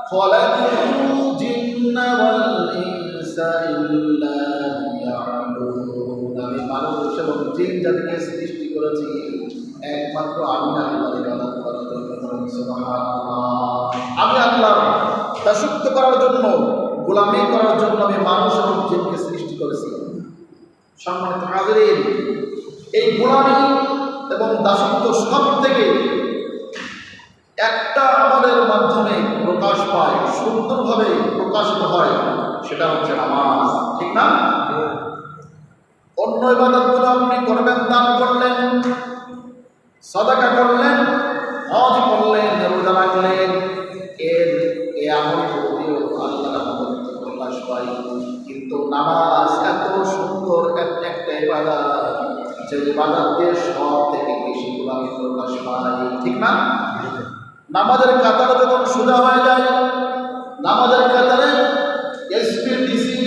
খালাকুল জিন্না ওয়াল ইনসা ইল্লা লিয়াবুদুন। আমি মানুষ এবং জিন জাতিকে সৃষ্টি করেছি একমাত্র আমি আল্লাহর ইবাদত করার জন্য। সুবহানাল্লাহ। আমি আল্লাহর দাসত্ব করার জন্য, গোলামি করার জন্য আমি মানুষ এবং জিনকে সৃষ্টি করেছি। সম্মানিত হাজিরিন, এই গোলামি এবং দাসত্ব সব থেকে একটা আমাদের মাধ্যমে প্রকাশ পায়, সুন্দরভাবে প্রকাশিত হয়, সেটা হচ্ছে নামাজ। ঠিক না? অন্য ইবাদতগুলো আপনি করবেন, দান করলেন, সাদাকা করলেন, হজ করলেন, রোজা রাখলেন, এই আমলগুলো দিয়েও আল্লাহর মহত্ব প্রকাশ পায়। কিন্তু নামাজ এত সুন্দর একটা ইবাদত, যে ইবাদত দিয়ে সব থেকে বেশি গোলামি প্রকাশ পায়। ঠিক না? নামাজের কাতারে যখন সোজা হয়ে যায়, নামাজের কাতারে এসপি, ডিসি,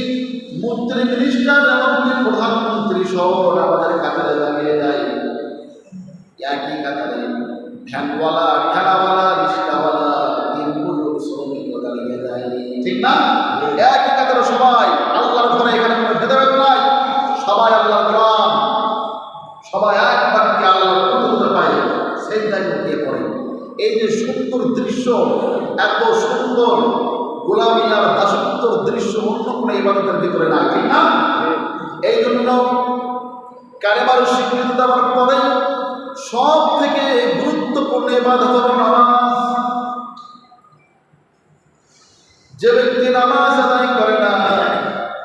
মন্ত্রী, মিনিস্টার, এমনকি প্রধানমন্ত্রী সহ নামাজের কাতারে দাঁড়িয়ে যায়। একই কাতারে ভ্যানওয়ালা, ঠেলাওয়ালা, রিক্সাওয়ালা, দিনমজুর, শ্রমিকও দাঁড়িয়ে যায়। ঠিক না? একই কাতারে সবাই আল্লাহর ঘরে, এখানে কোনো ভেদাভেদ নাই, সবাই আল্লাহর গোলাম, সবাই এক বাক্যে আল্লাহর অনুমতি পায়, সেই জায়গায় গিয়ে পড়ে। এই যে সুন্দর দৃশ্য, এত সুন্দর গোলামি আর দাসত্বর দৃশ্য অন্য কোনো ইবাদতের ভিতরে না। ঠিক না? এই জন্য কালেমার স্বীকৃতি দেওয়ার পরে সব থেকে গুরুত্বপূর্ণ ইবাদত হলো নামাজ। যে ব্যক্তি নামাজ আদায় করে না,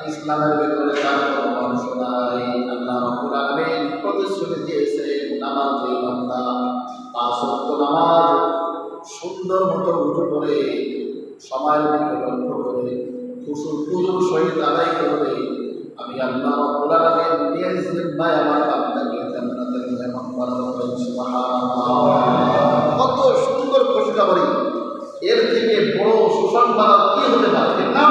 ইসলামের ভিতরে তার কোনো অংশ নাই। আল্লাহ রাব্বুল আলামিন প্রতিশ্রুতি দিয়েছেন, নামাজ যে বান্দা 5 ওয়াক্ত নামাজ সুন্দর মতো উঠে করে, সময়ের দিকে লক্ষ্য করে, খুশুর সহিত আদায় করবে, আমি আল্লাহ রাব্বুল আলামিন নিজ জিম্মায় আমার বান্দাকে জান্নাতের মেহমান বানাবো। সুবহানাল্লাহ। কত সুন্দর খুশখবরি! এর থেকে বড় সুসংবাদ কি হতে পারে? ঠিক না?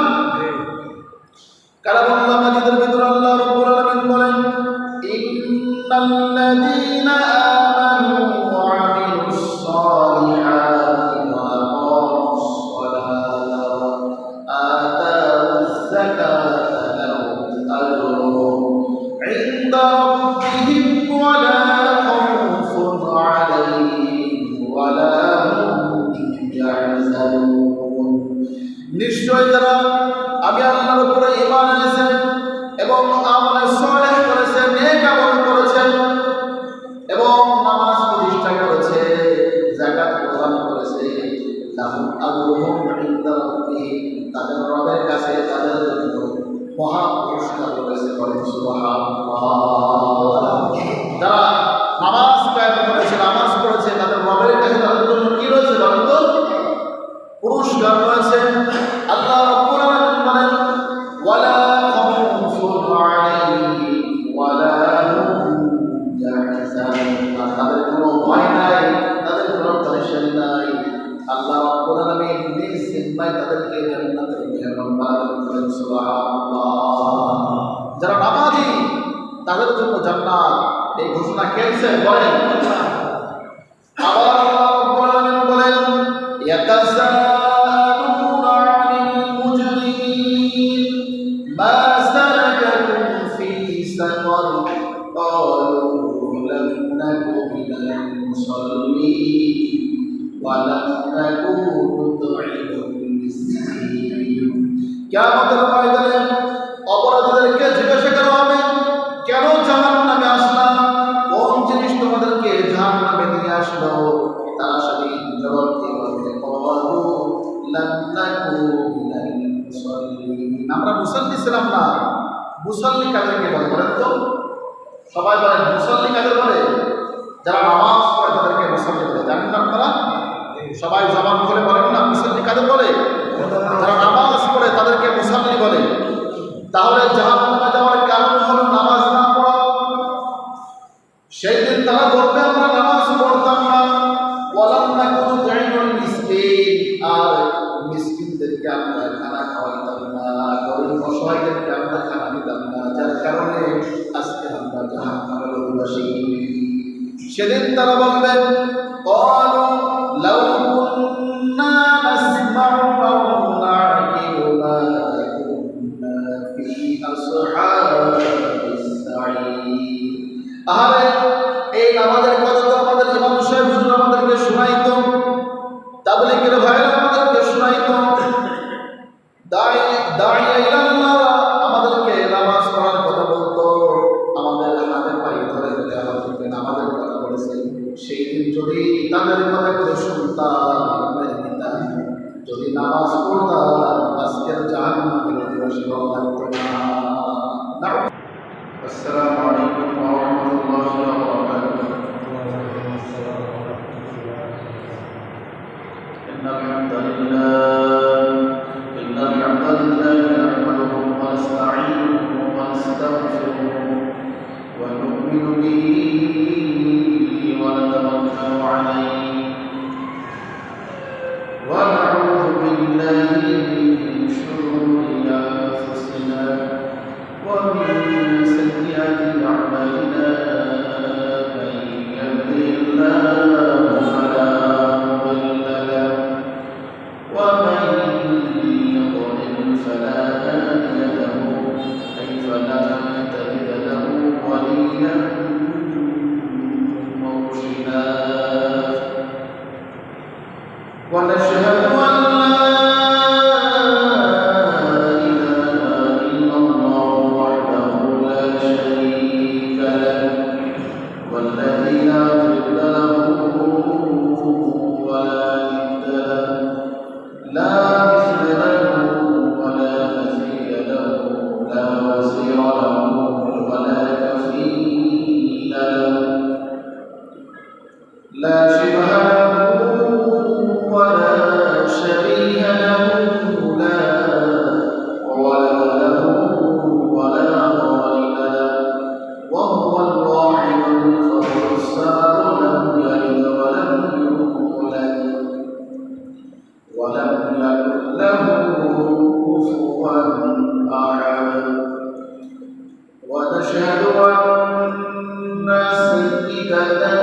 কালামুল্লাহ মাজিদের ভিতরে আল্লাহ রাব্বুল আলামিন বলেন, ইন্নাল্লাযীনা আমানু ওয়া আমিলুস সালিহাতি ওয়া আকামুস সালাতা ওয়া আতাউজ যাকাতা লাহুম আজরুহুম ইনদা রাব্বিহিম ওয়া লা খাউফুন আলাইহিম ওয়া লা হুম ইয়াহজানুন। নিশ্চয় যারা আমি আল্লাহর উপরে ঈমান এনেছেন এবং আমলে সালেহ করেছেন, নেক আমল করেছেন এবং নামাজ প্রতিষ্ঠা করেছে, যাকাত প্রদান করেছে, লাহুম আজরুহুম ইনদা রাব্বিহিম, তাদের রবের কাছে তাদের জন্য মহা পুরস্কার রয়েছে। বলেন সুবহানাল্লাহ। যারা নামাজ কায়েম করেছে, নামাজ পড়েছে, তাদের রবের কাছে তাদের জন্য কি রয়েছে? বলেন তো? পুরস্কার রয়েছে। আল্লাহ রাব্বুল আলামিন বলেন, ওয়ালা খাউফুন আলাইহিম ওয়ালা হুম ইয়াহজানুন, তাদের কোনো ভয় নাই, তাদের কোনো টেনশন নাই। আল্লাহ রাব্বুল আলামিন নিজ জিম্মায় তাদেরকে জান্নাতের মেহমান বানাবেন। সুবহানাল্লাহ। যারা নামাজি তাদের জন্য জান্নাত, এই ঘোষণা কে দিয়েছেন? বলেন। আবার আল্লাহ রাব্বুল আলামিন বলেন, ইয়াতাসাআলুনা আনিল মুজরিমিন মা সালাকাকুম ফি সাকার ক্বালু লাম নাকু মিনাল মুসাল্লিন ওয়া লাম নাকু নুতঈমুল মিসকিন। কিয়ামতের ময়দানে অপরাধীদেরকে জিজ্ঞাসা করা হবে, কেন জাহান্নামে আসলা? কোন জিনিস তোমাদেরকে জাহান্নামে নিয়ে আসলো? তারা সেদিন জবাব দিয়ে বলবে, ক্বালু লাম নাকু মিনাল মুসাল্লিন, আমরা মুসাল্লি ছিলাম না। মুসাল্লি কাদেরকে বলে? বলেন তো? সবাই বলেন, মুসাল্লি কাদের বলে? যারা নামাজ পড়ে তাদেরকে মুসাল্লি বলে। জানেন না আপনারা? সবাই জবান করে বলেন না, মুসাল্লি কাদের বলে? যারা নামাজ পড়ে তাদেরকে মুসাল্লি বলে। তাহলে জাহান্নামে যাওয়ার কারণ হলো নামাজ না পড়া। সেই দিন তারা বলবে, আমরা নামাজ পড়তাম না, ওয়ালাম নাকু নুতঈমুল মিসকিন, আর মিসকিনদেরকে আমরা খানা খাওয়াইতাম না, গরিব অসহায়দেরকে আমরা খানা দিতাম না, যার কারণে আজকে আমরা জাহান্নামের অধিবাসী। সেদিন তারা বলবেন, ক্বালু লাউ কুন্না নাসমাউ আও তাবলীগের ভাইরা আমাদেরকে শোনাইতো, দাঁড়িয়ে ইলাল্লাহ আমাদেরকে নামাজ পড়ার কথা বলতো, আমাদের হাতে পায়ে ধরে ধরে আমাদেরকে নামাজের কথা বলেছে। সেই দিন যদি তাদের কথা করে শুনতাম, যদি নামাজ পড়তাম, আজকের জাহান্নামের অধিবাসী হওয়া লাগতো না। আসসালামু আলাইকুম ওয়া রাহমাতুল্লাহি ওয়া বারাকাতুহু। ইন্নাল হামদালিল্লাহ নাহমাদুহু ওয়া নাস্তাঈনুহু ওয়া নাস্তাগফিরুহু ওয়া নু'মিnu bihi ওয়া নাতাওয়াক্কালু আলাইহি ওয়া না'উযু বিল্লাহি মিন শুরুরি আনফুসিনা ওয়া মিন sayyiati a'malina man yahdihillahu fala mudilla lahu wa man yudlil fala hadiya lahu fala tajida lahu waliyyan murshida wa nashhadu an لا شبه له ولا شبيه له لا ولد له ولا والد له وهو الواحد الفرد الصمد لم يلد ولم يولد ولم يكن له كفوا أحد ونشهد أن سيدنا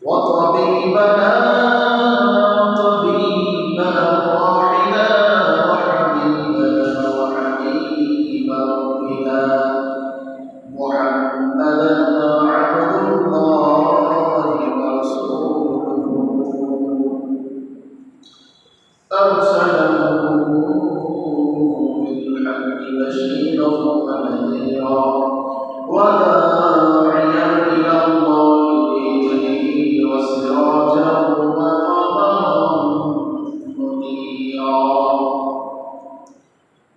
وطبيبنا طبيب أرواحنا وحبيبنا وحبيب ربنا محمدا عبد الله ورسوله أرسله بالحق بشيرا ونذيرا وداعيا إلى الله وسراجا وقمرا منيرا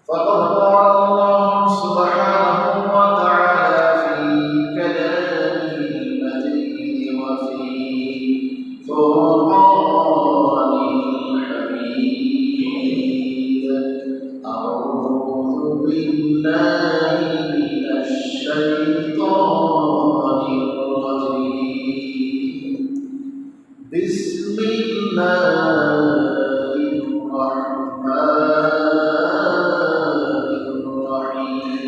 فقد قال الله سبحانه وتعالى في كلامه المجيد وفي فرقانه الحميد أعوذ بالله من الشيطان الرجيم بسم الله الرحمن الرحيم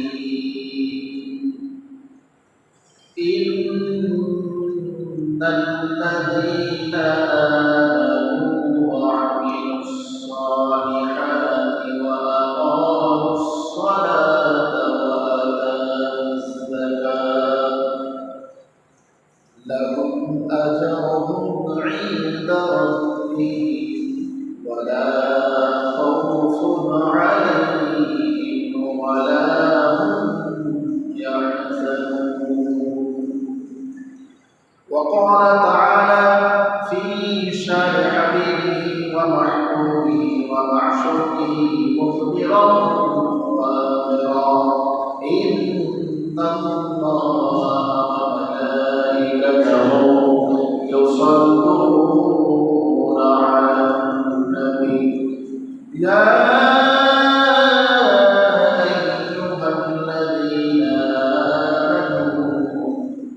إن الذين آمنوا وعملوا الصالحات وأقاموا الصلاة وآتوا الزكاة لهم أجرهم عند ربهم ولا خوف عليهم ولا هم يحزنون. وقال تعالى في شان حبيبه ومحبوبه ومعشوقه مخبرا وآمرا إن الله يصلون على النبي يا أيها الذين آمنوا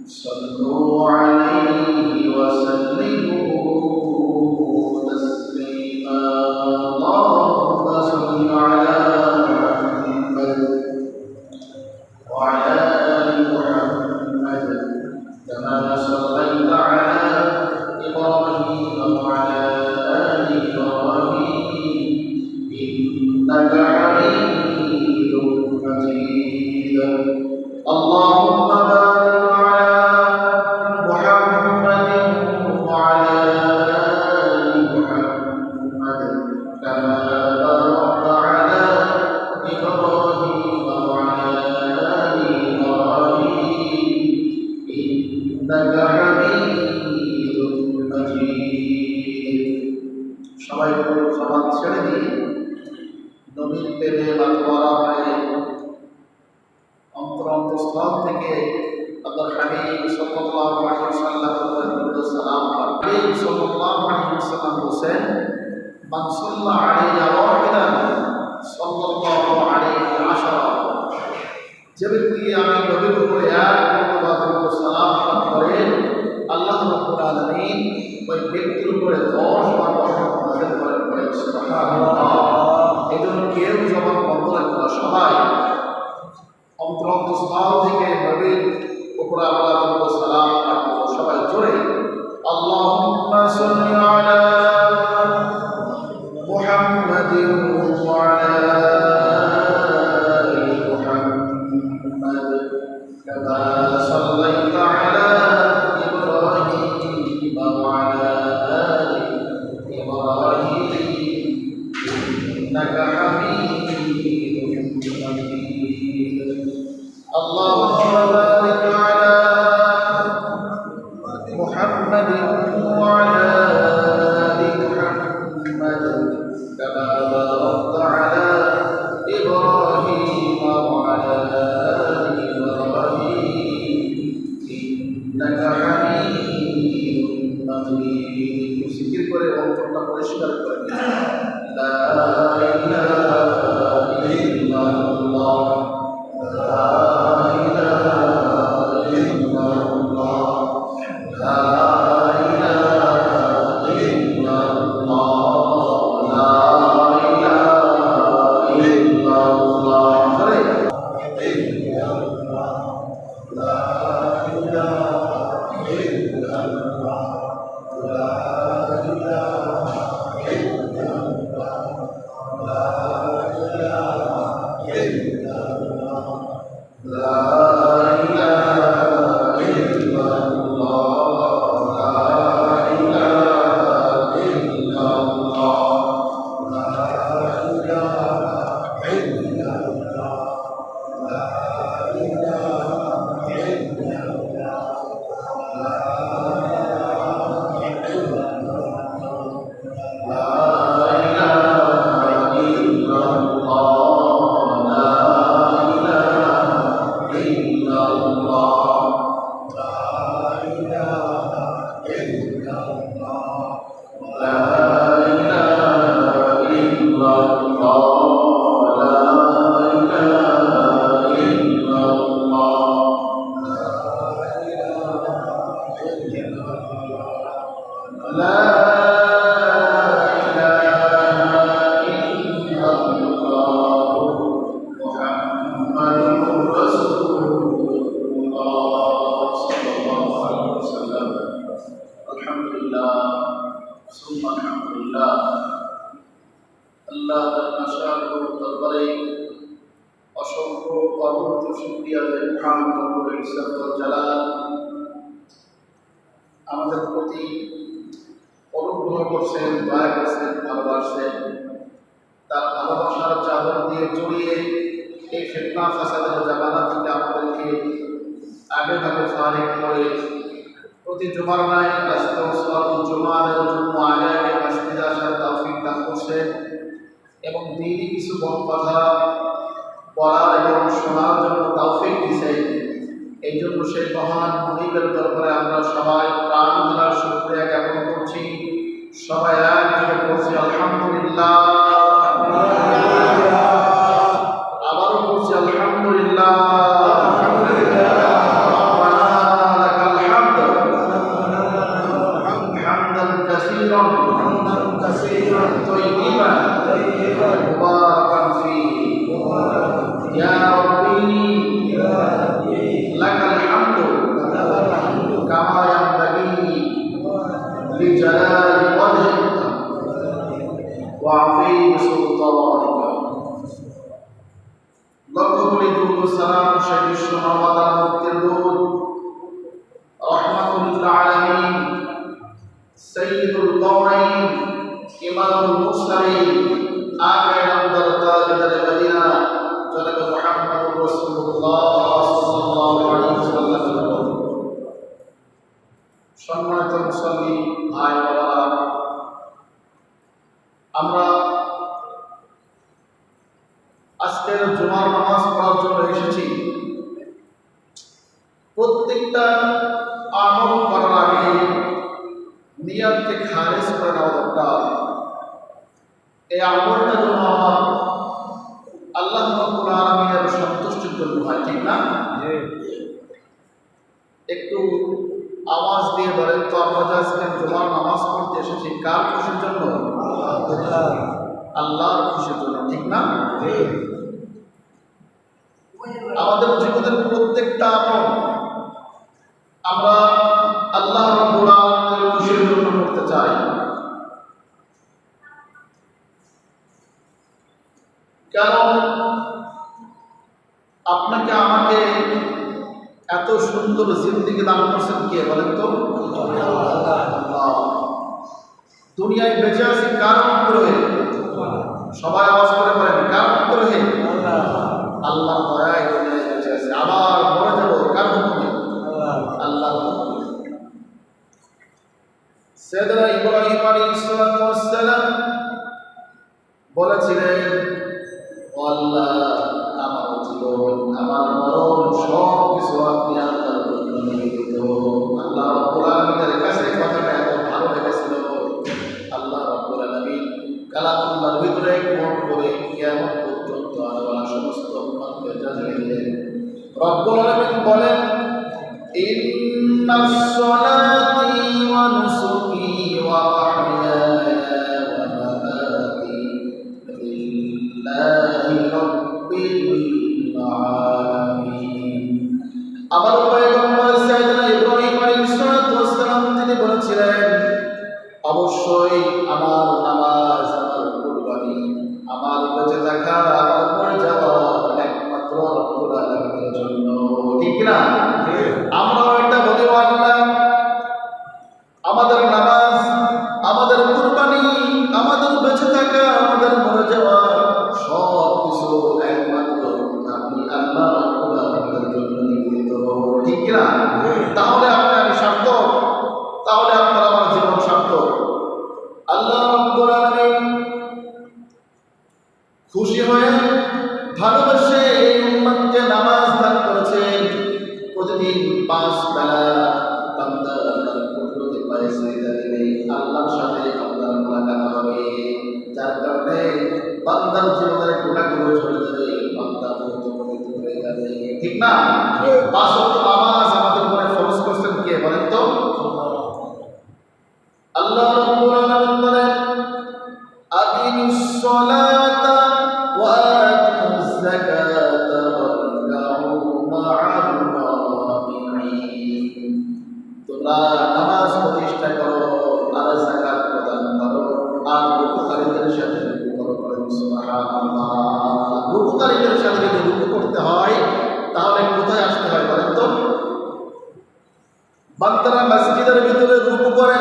صلوا عليه وسلموا تسليما. اللهم صل على محمد وعلى آل محمد كما صليت على إبراهيم وعلى آل إبراهيم إنك حميد مجيد. مجيد اللهم بارك على محمد وعلى آل محمد كما باركت على إبراهيم وعلى آل إبراهيم إنك حميد مجيد সবাই সমাজ ছেড়ে দিয়ে নবীর প্রেমে মাতোয়ারা হয়ে অন্তরস্থল থেকে আল্লাহ হাবিব সাল্লাল্লাহু আলাইহি ওয়াসাল্লামের সালাম হাবিব সাল্লাল্লাহু আলাইহি ওয়াসাল্লাম বলেন মান সাল্লা আলাইহি ওয়াহিদান সাল্লাল্লাহু আলাইহি আশারা যে ব্যক্তি আমি নবীর উপরে এক মর্তবা সালাম করে আল্লাহ রাব্বুল আলামিন ওই ব্যক্তির উপরে 10 বার রহমত নাযিল করেন সুবহানাল্লাহ। এজন্য কেউ যখন বন্ধ রাখবে সবাই অন্তরস্থল থেকে নবীর উপরে আল্লাহ সালাম পাঠাবো সবাই জোরে আল্লাহুম্মা সাল্লি আলা মুহাম্মাদিন ওয়া আলা আলি মুহাম্মাদ কামা সাল্লাইতা আলা ইব্রাহিম ওয়া আলা আলি ইব্রাহিম ইন্নাকা হামিদুম মাজিদ اللهم بارك على محمد وعلى آل محمد كما باركت على إبراهيم وعلى آل إبراهيم إنك حميد مجيد ذكر করে অন্তরটা পরিষ্কার করে লা ইলাহা ইল্লাল্লাহ অসংখ্য অনন্ত শুকরিয়া আমাদের প্রতি অনুগ্রহ করছেন, দয়া করছেন, ভালোবাসেন। তার ভালোবাসার চাদর দিয়ে জড়িয়ে এই ফিতনা ফাসাদের জামানা থেকে আমাদেরকে আগে ভাগে ফারিক করে প্রতি জুমার নাই জুমার জন্য আগে আগে মসজিদে আসার তৌফিক দান করছেন এবং দিনই কিছু কথা পড়ার এবং শোনার জন্য তৌফিক দিয়েছেন। এই জন্য সেই মহান মুনিবের দরবারে আমরা সবাই প্রাণ ঢালার শুকরিয়া জ্ঞাপন করছি। সবাই একযোগে করছি আলহামদুলিল্লাহ, আবারও করছি আলহামদুলিল্লাহ। طيبا مباركا فيه يا ربي সালাম সেই বিশ্ব মানবতার মুক্তির দূত রহমাতুল আলামিন সাইয়্যিদুল কাওনাইন ইমামুল মুরসালিন আখির আমদার তাজদার মদিনা জনাব মুহাম্মদুর রাসূলুল্লাহ সাল্লাল্লাহু আলাইহি ওয়াসাল্লাম। সম্মানিত মুসল্লি ভাই বাবারা, আমরা আজকের জুমার নামাজ পড়ার জন্য এসেছি। প্রত্যেকটা আমল করার আগে নিয়তকে খারিজ করে নেওয়া দরকার। এই আমলটা যেন আমার আল্লাহ রাব্বুল আলামিনের সন্তুষ্টির জন্য হয়, ঠিক না? একটু আওয়াজ দিয়ে বলেন তো, আমরা আজকে জুমার নামাজ পড়তে এসেছি কার খুশির জন্য? আল্লাহর খুশির জন্য, ঠিক না? আমাদের জীবনের প্রত্যেকটা আমল আমরা আল্লাহ রাব্বুল আলামিনের খুশির জন্য করতে চাই। কারণ আপনাকে আমাকে এত সুন্দর জিন্দেগি দান করছেন কে বলেন তো? আল্লাহ। দুনিয়ায় বেঁচে আছি কার অনুগ্রহে? সবাই আওয়াজ করে বলেন, কার অনুগ্রহে? আল্লাহর দয়ায় দুনিয়ায় বেঁচে আছি। আবার মরে যাব কার হুকুমে? আল্লাহর হুকুমে। সাইয়েদনা ইব্রাহিম আলাইহিস সালাতু ওয়াস সালাম বলেছিলেন, আল্লাহ আমার জীবন আমার মরণ সব কিছু আপনি আল্লাহর জন্য নিবেদিত। আল্লাহ রাব্বুল আলামিনের কাছে কথাটা এত ভালো লেগেছিল, আল্লাহ রাব্বুল আলামিন কালামুল্লাহর ভিতরে কোট করে কিয়ামত পর্যন্ত আল্লাহ সমস্ত উম্মতকে জানিয়ে দিলেন। রাব্বুল আলামিন বলেন, ইন্নাস সালাতি ওয়া নুসুকি ওয়া মাহইয়ায়া ওয়া মামাতি লিল্লাহি রাব্বিল আলামিন। আমার পয়গম্বর সাইয়েদনা ইব্রাহিম আলাইহিস সালাতু ওয়াস সালাম তিনি বলেছিলেন, অবশ্যই আমার নামাজ, আমার কুরবানি, আমার বেঁচে থাকা, আমার মরে যাওয়া একমাত্র রব্বুল আলামিনের জন্য, ঠিক না? আমরা এটা বলি, আল্লাহ আমাদের নামাজ, আমাদের কুরবানি, আমাদের বেঁচে থাকা, আমাদের মরে যাওয়া সব কিছু একমাত্র আপনি আল্লাহ রাব্বুল আলামিনের জন্য নিবেদিত, ঠিক না? তাহলে আপনি আমি সার্থক, তাহলে আপনার আমার জীবন সার্থক। আল্লাহ রাব্বুল আলামিন খুশি হয়ে ভালোবেসে এই উম্মতকে নামাজ দান করেছেন। প্রতিদিন 5 বেলা বান্দা আল্লাহর কুদরতে পায়ে সিজদা দিলে আল্লাহর সাথে আল্লাহর মুলাকাত হবে, যার কারণে বান্দার জীবনের গুনাহগুলো ঝরে যাবে, বান্দা পবিত্র হয়ে যাবে, ঠিক না? 5 ওয়াক্ত নামাজ আমাদের উপরে ফরজ করেছেন কে বলেন তো? আল্লাহ রাব্বুল আলামিন বলেন, আকিমিস সালাতা ওয়া আতুজ যাকাতা ওয়ারকাউ মা'আর রাকিঈন। তোমরা নামাজ প্রতিষ্ঠা করো, আর যাকাত প্রদান করো, আর রুকুকারীদের সাথে রুকু করো। বলেন সুবহানাল্লাহ। রুকুকারীদের সাথে যদি রুকু করতে হয় তাহলে কোথায় আসতে হয় বলেন তো? বান্দারা মসজিদের ভিতরে রুকু করে,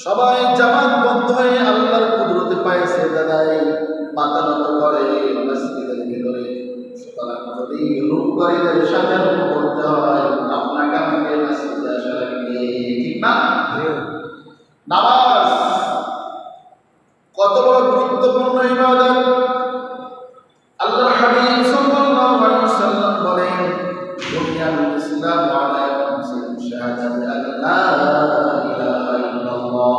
সবাই জামাতবদ্ধ হয়ে আল্লাহর কুদরতে পায়ে সিজদা দেয়, মাথা নত করে মসজিদের ভিতরে। সুতরাং যদি রুকুকারীদের সাথে রুকু করতে হয় আপনাকে আমাকে মসজিদে আসা লাগবে, ঠিক না? নামাজ কত বড় গুরুত্বপূর্ণ ইবাদত। আল্লাহর হাবিব সাল্লাল্লাহু আলাইহি ওয়াসাল্লাম বলেন, বুনিয়াল ইসলামু আলা খামসিন শাহাদাতি আল্লা ইলাহা ইল্লাল্লাহ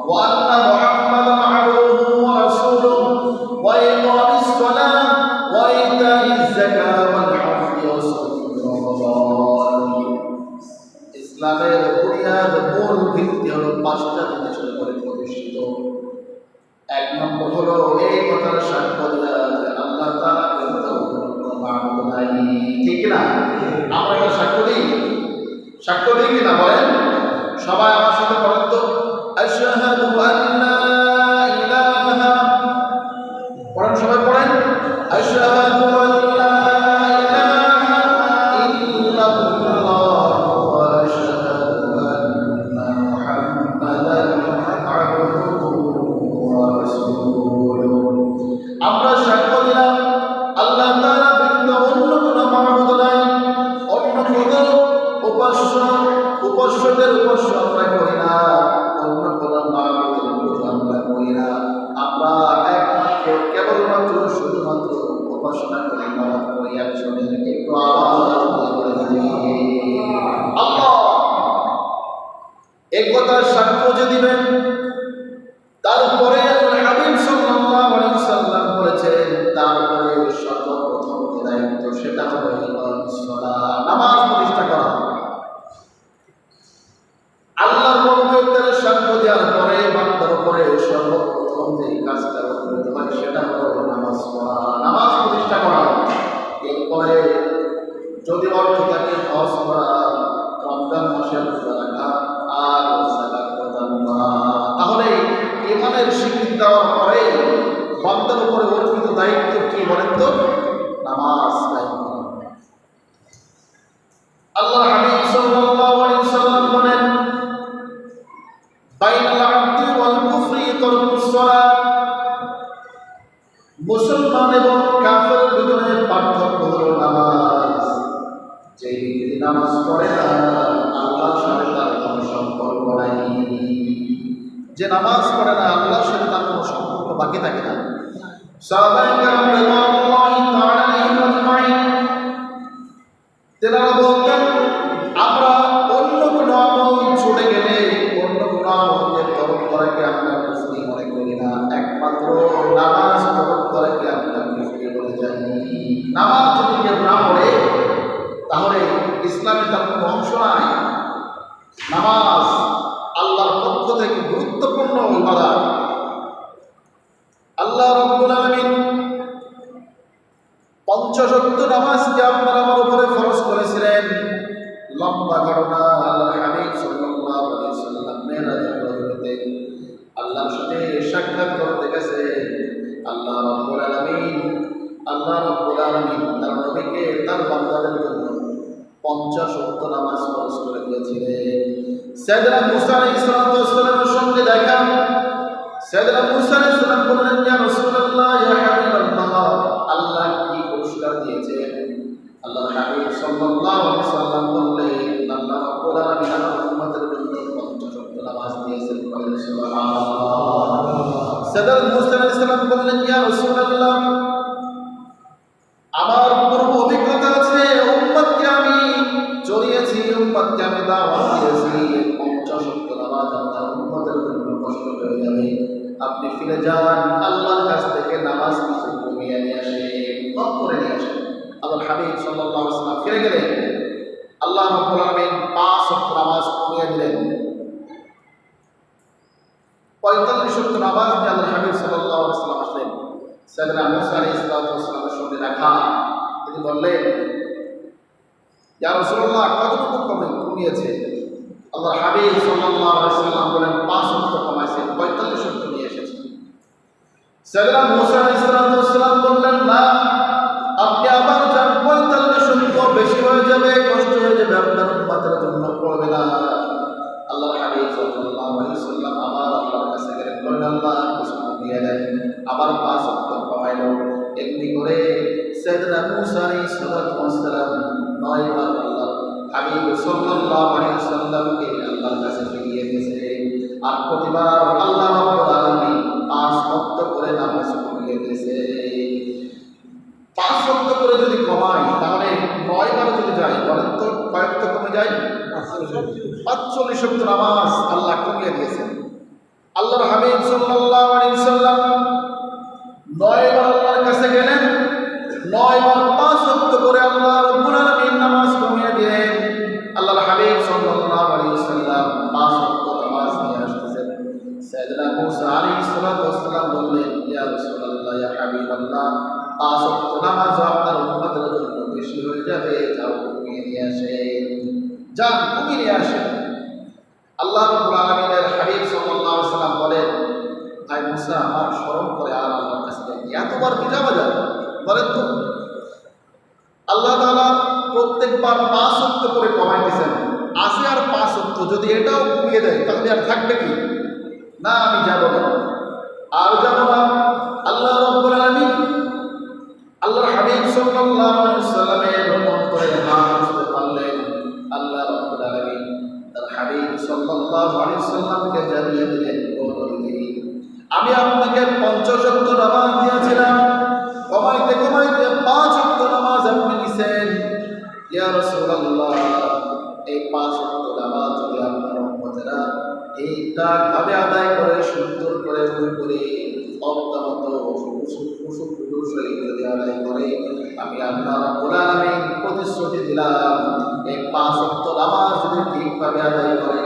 ওয়া আন্না মুহাম্মাদান আবদুহু ওয়া রাসূলুহু ওয়া ইকামিস সালাত ওয়া ইতাইজ যাকাত ওয়াল হাজ্জি ওয়া সাওমি রমাদান। ইসলামের বুনিয়াদ, মূল ভিত্তি হলো 5টা জিনিসের উপরে প্রতিষ্ঠিত। 1 নম্বর হলো এই কথার সাক্ষ্য দেওয়া যে আল্লাহ তাআলা কোনো মাবুদ নাই, ঠিক না? আমরা এটা সাক্ষ্য দিই কিনা বলেন? সবাই আমার সাথে বলেন তো, আশহাদু আল্লা ইলাহা, পড়েন সবাই পড়েন, আশহাদু আল্লা কথার সাক্ষ্য যে দিবেন, তারপরে আল্লাহর হাবিব সাল্লাল্লাহু আলাইহি সাল্লাম বলেছেন, তারপরে সর্বপ্রথম যে দায়িত্ব সেটা হলো নামাজ প্রতিষ্ঠা করা। আল্লাহর পবিত্র সাক্ষ্য দেওয়ার পরে বান্দার উপরে সর্বপ্রথম যে কাজটা করতে হয় সেটা হলো নামাজ পড়া, নামাজ প্রতিষ্ঠা করা। এরপরে যদি অর্থ থাকে হজ করা, রমজান মাসের রোজা রাখা আর যাকাত প্রদান করা। তাহলে ঈমানের স্বীকৃতি দেওয়ার পরে বান্দার উপরে অর্পিত দায়িত্ব কি বলেন তো? নামাজ কায়েম করা। আল্লাহর হাবিব সাল্লাল্লাহু আলাইহি সাল্লাম বলেন, বাইনাল আবদি ওয়াল কুফরি তারকুস সালাত। মুসলমান এবং কাফেরের ভিতরে পার্থক্য হলো নামাজ। যে ব্যক্তি নামাজ পড়ে না, আল্লাহর সাথে তার কোনো সম্পর্ক নাই। যে নামাজ পড়ে না, আল্লাহর সাথে তার কোনো সম্পর্ক বাকি থাকে না। সাহাবায়ে কেরাম রাদিয়াল্লাহু তাআলা আনহুম আজমাইন তেনারা বলতেন, আমরা অন্য কোনো আমল ছুটে গেলে অন্য কোনো আমলকে তরক করাকে আমরা কুফরি মনে করি না, একমাত্র নামাজ তরক করাকে আমরা কুফরি বলে জানি। নামাজ যদি কেউ না পড়ে তাহলে ইসলামে তার কোনো অংশ নাই। নামাজ আল্লাহর পক্ষ থেকে গুরুত্বপূর্ণ ইবাদত। আল্লাহ রাব্বুল আলামিন পঞ্চাশ ওয়াক্ত নামাজকে আপনার আমার উপরে ফরজ করেছিলেন। লম্বা ঘটনা, আল্লাহর হাবিব সাল্লাল্লাহু আলাইহি সাল্লাম মেরাজের রাতে আল্লাহর সাথে সাক্ষাৎ করতে গেছে। আল্লাহ রাব্বুল আলামিন তার নবীকে তার বান্দাদের জন্য 50 ওয়াক্ত নামাজ ফরজ করে দিয়েছিলেন। সাইয়েদনা মুসা আলাইহিস সালামের সঙ্গে দেখা। সাইয়েদনা মুসা আলাইহিস সালাম বললেন, ইয়া রাসূলুল্লাহ, ইয়া হাবিবাল্লাহ, আল্লাহ কি পুরস্কার দিয়েছেন? আল্লাহর হাবিব সাল্লাল্লাহু আলাইহি সাল্লাম বললেন, আল্লাহ রাব্বুল আলামিন আমার উম্মতের জন্য 50 ওয়াক্ত নামাজ দিয়েছেন। সুবহানাল্লাহ। সাইয়েদনা মুসা আলাইহিস সালাম বললেন, ইয়া রাসূলুল্লাহ, আমার পূর্ব অভিজ্ঞতা আছে, উম্মতকে আমি চড়িয়েছি, উম্মতকে আমি দাওয়াত দিয়েছি, 50 ওয়াক্ত নামাজ আপনার উম্মতের জন্য কষ্ট হয়ে যাবে। আপনি ফিরে যান, আল্লাহর কাছ থেকে নামাজ কিছু কমিয়ে নিয়ে আসেন, কম করে নিয়ে আসেন। আল্লাহর হাবিব সাল্লাল্লাহু আলাইহি ওয়াসাল্লাম ফিরে গেলেন। আল্লাহ রাব্বুল আলামিন 5 ওয়াক্ত নামাজ কমিয়ে দিলেন। 45 ওয়াক্ত নামাজ দিয়ে আল্লাহর হাবিব সাল্লাল্লাহু আলাইহি ওয়াসাল্লাম আসলেন। সাইয়েদনা মুসা আলাইহিস সালামের সঙ্গে দেখা। তিনি বললেন, ইয়া রাসূলুল্লাহ, কতটুকু কমিয়েছে? আল্লাহর হাবিব সাল্লাল্লাহু আলাইহি ওয়াসাল্লাম বলেন, 5 ওয়াক্ত কমাইছেন, 45 ওয়াক্ত নিয়ে এসেছেন। সাইয়েদনা মুসা আলাইহিস সালাম বললেন, না, আপনি আবার যান, 45 ওয়াক্ত বেশি হয়ে যাবে, কষ্ট হয়ে যাবে, আপনার উম্মতের জন্য পড়বে না। আল্লাহর হাবিব সাল্লাল্লাহু আলাইহি ওয়াসাল্লাম আবার আল্লাহর কাছে গেলেন, বললেন, আল্লাহ কিছু কমিয়ে দেন। আবার 5 ওয়াক্ত কমাইলো। এমনি করে সাইয়েদনা মুসা আলাইহিস সালাম 9 বার আল্লাহর হাবিব সাল্লাল্লাহু আলাইহি ওয়াসাল্লামকে আল্লাহর কাছে ফিরিয়ে দিয়েছে। আর প্রতিবার আল্লাহ রাব্বুল আলামিন 5 ওয়াক্ত করে নামাজ কমিয়ে দিয়েছে। 5 ওয়াক্ত করে যদি কমাই তাহলে 9 বার যদি যায়, বলেন তো কয়েকটা কমে যায়? 45 ওয়াক্ত নামাজ আল্লাহ কমিয়ে দিয়েছেন। আল্লাহর হাবিব সাল্লাল্লাহু আলাইহি ওয়াসাল্লাম 9 বার আল্লাহর কাছে গেলেন, 9 বার 5 ওয়াক্ত করে আল্লাহ রাব্বুল আলামিন নামাজ কমিয়ে দিলেন। আল্লাহর হাবিব সাল্লাল্লাহু আলাইহি ওয়াসাল্লাম 5 ওয়াক্ত নামাজ নিয়ে আসতেছেন। সাইয়েদনা মুসা আলাইহিস সালাম বললেন, ইয়া রাসূলুল্লাহ, ইয়া হাবিবাল্লাহ, 5 ওয়াক্ত নামাজ আপনার উম্মতের জন্য বেশি হয়ে যাবে, যাও কমিয়ে নিয়ে আসেন, যান কমিয়ে নিয়ে আসেন। আল্লাহ রাব্বুল আলামিনের হাবিব সাল্লাল্লাহু আলাইহি ওয়াসাল্লাম বলেন, ভাই মুসা, আমার স্মরণ করে আর আল্লাহর কাছে এতবার কি যাওয়া যায়? বলেন তো। আল্লাহ তাআলা প্রত্যেকবার 5 ওয়াক্ত করে কমাইতেছেন, আসে আর 5 ওয়াক্ত, যদি এটাও কমিয়ে দেয় তাহলে আর থাকবে কি? না, আমি যাব না, আর যাব না। আল্লাহ রাব্বুল আলামিন আল্লাহর হাবিব সাল্লাল্লাহু আলাইহি ওয়াসাল্লামের অন্তরে বুঝতে পারলেন। আল্লাহ রাব্বুল আলামিন তার হাবিব সাল্লাল্লাহু আলাইহি ওয়াসাল্লামকে জানিয়ে দিলেন, ও নবী, আমি আপনাকে 50 ওয়াক্ত নামাজ দিয়েছিলাম, কমাইতে কমাইতে 5 ওয়াক্ত নামাজ আপনি নিছেন। ইয়া রাসূলুল্লাহ, এই 5 ওয়াক্ত নামাজ যদি আপনার উম্মতেরা ঠিকঠাক ভাবে আদায় করে সুন্দর করে মনে করে অন্তত যদি আদায় করে আমি আল্লাহ রাব্বুল আলামিন প্রতিশ্রুতি দিলাম এই 5 ওয়াক্ত নামাজ যদি ঠিকভাবে আদায় করে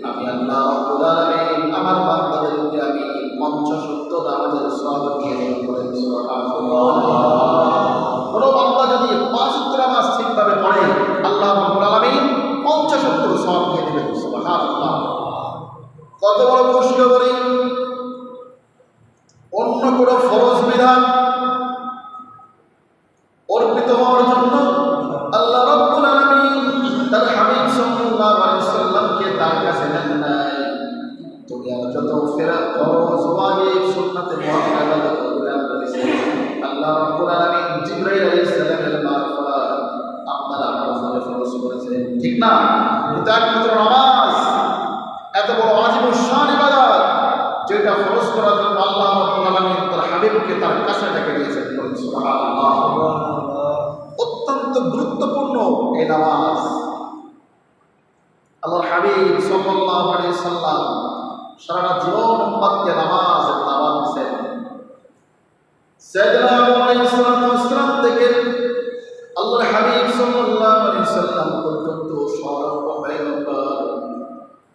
আমি আল্লাহ রাব্বুল আলামিন আমার বান্দাদেরকে আমি 50 ওয়াক্ত নামাজের সওয়াব দিয়ে দেব। সুবহানাল্লাহ। কোন বান্দা যদি 5 ওয়াক্ত নামাজ ঠিকভাবে পড়ে আল্লাহ রাব্বুল আলামিন 50 ওয়াক্ত সওয়াব দিয়ে দেবেন। সুবহানাল্লাহ। কত বড় খুশখবরি! অন্য কোনো ফরজ বিধান অর্পিত হওয়ার জন্য আল্লাহ রাব্বুল আলামিন তার হাবিব সাল্লাল্লাহু আলাইহি সাল্লামকে তার কাছে নেন নাই। দুনিয়ার যত ফরজ ওয়াজিব সুন্নাতে মুআক্কাদা যত বিধান রয়েছে আল্লাহ রাব্বুল আলামিন জিবরাইল আলাইহিস সালামের মারফত আপনার আমার উপরে ফরজ করেছেন, ঠিক না? কিন্তু একমাত্র নামাজ এত বড় ওয়াজিব ও শান ইবাদত যেটা ফরজ করার জন্য আল্লাহ রাব্বুল আলামিন তার হাবিবকে তার কাছে ডেকে দিয়েছেন। সুবহানাল্লাহ। অত্যন্ত গুরুত্বপূর্ণ এই নামাজ। আল্লাহর হাবিব সাল্লাল্লাহু আলাইহি সাল্লাম সারা জীবন উম্মতকে নামাজের দাওয়াত দিয়েছেন। সাইয়েদনা আবু আলাইহিস সালাম থেকে আল্লাহর হাবিব সাল্লাল্লাহু আলাইহি সাল্লাম পর্যন্ত সর্ব পয়গম্বর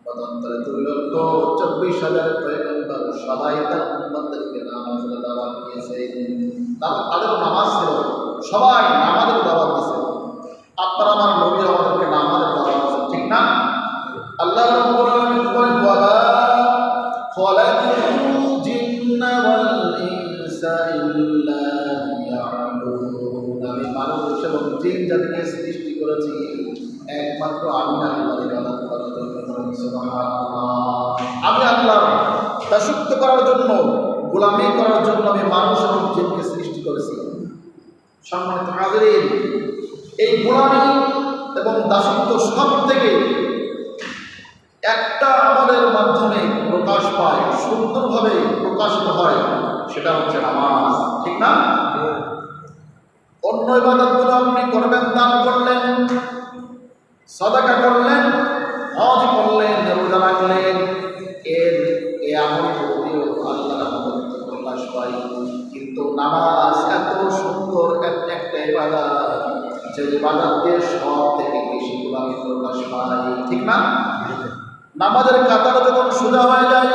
পদান্তরে 2,24,000 পয়গম্বর সবাই তার উম্মতদেরকে নামাজের দাওয়াত দিয়েছে। তাদের নামাজ ছিল, সবাই নামাজের দাওয়াত দিয়েছে। আপনার আমার নবী আমাদেরকে নামাজের দাওয়াত দিয়েছে, ঠিক না? আল্লাহ রাব্বুল আলামিন বলেন ওয়ালা খালাকুল জিন্না ওয়াল ইনসা ইল্লা লিয়াবুদুন। আমি মানুষ এবং জিন জাতিকে সৃষ্টি করেছি একমাত্র আমি আল্লাহর ইবাদত করার জন্য। সুবহানাল্লাহ। আমি আল্লাহর দাসত্ব করার জন্য, গোলামি করার জন্য আমি মানুষ এবং জিনকে সৃষ্টি করেছি। সম্মানিত হাজিরিন, এই গোলামি এবং দাসত্ব সব থেকে একটা আমলের মাধ্যমে প্রকাশ পায়, সুন্দরভাবে প্রকাশিত হয়, সেটা হচ্ছে নামাজ, ঠিক না? অন্য ইবাদতগুলো আপনি করবেন, দান করলেন, সাদাকা করলেন, হজ করলেন, রোজা রাখলেন, এই আমলগুলো আল্লাহর মহত্ব প্রকাশ পায়। কিন্তু নামাজ এত সুন্দর একটা ইবাদত যে ইবাদতকে সব থেকে বেশি গোলামি প্রকাশ পায়, ঠিক না? নামাজের কাতারে যখন সোজা হয়ে যায়,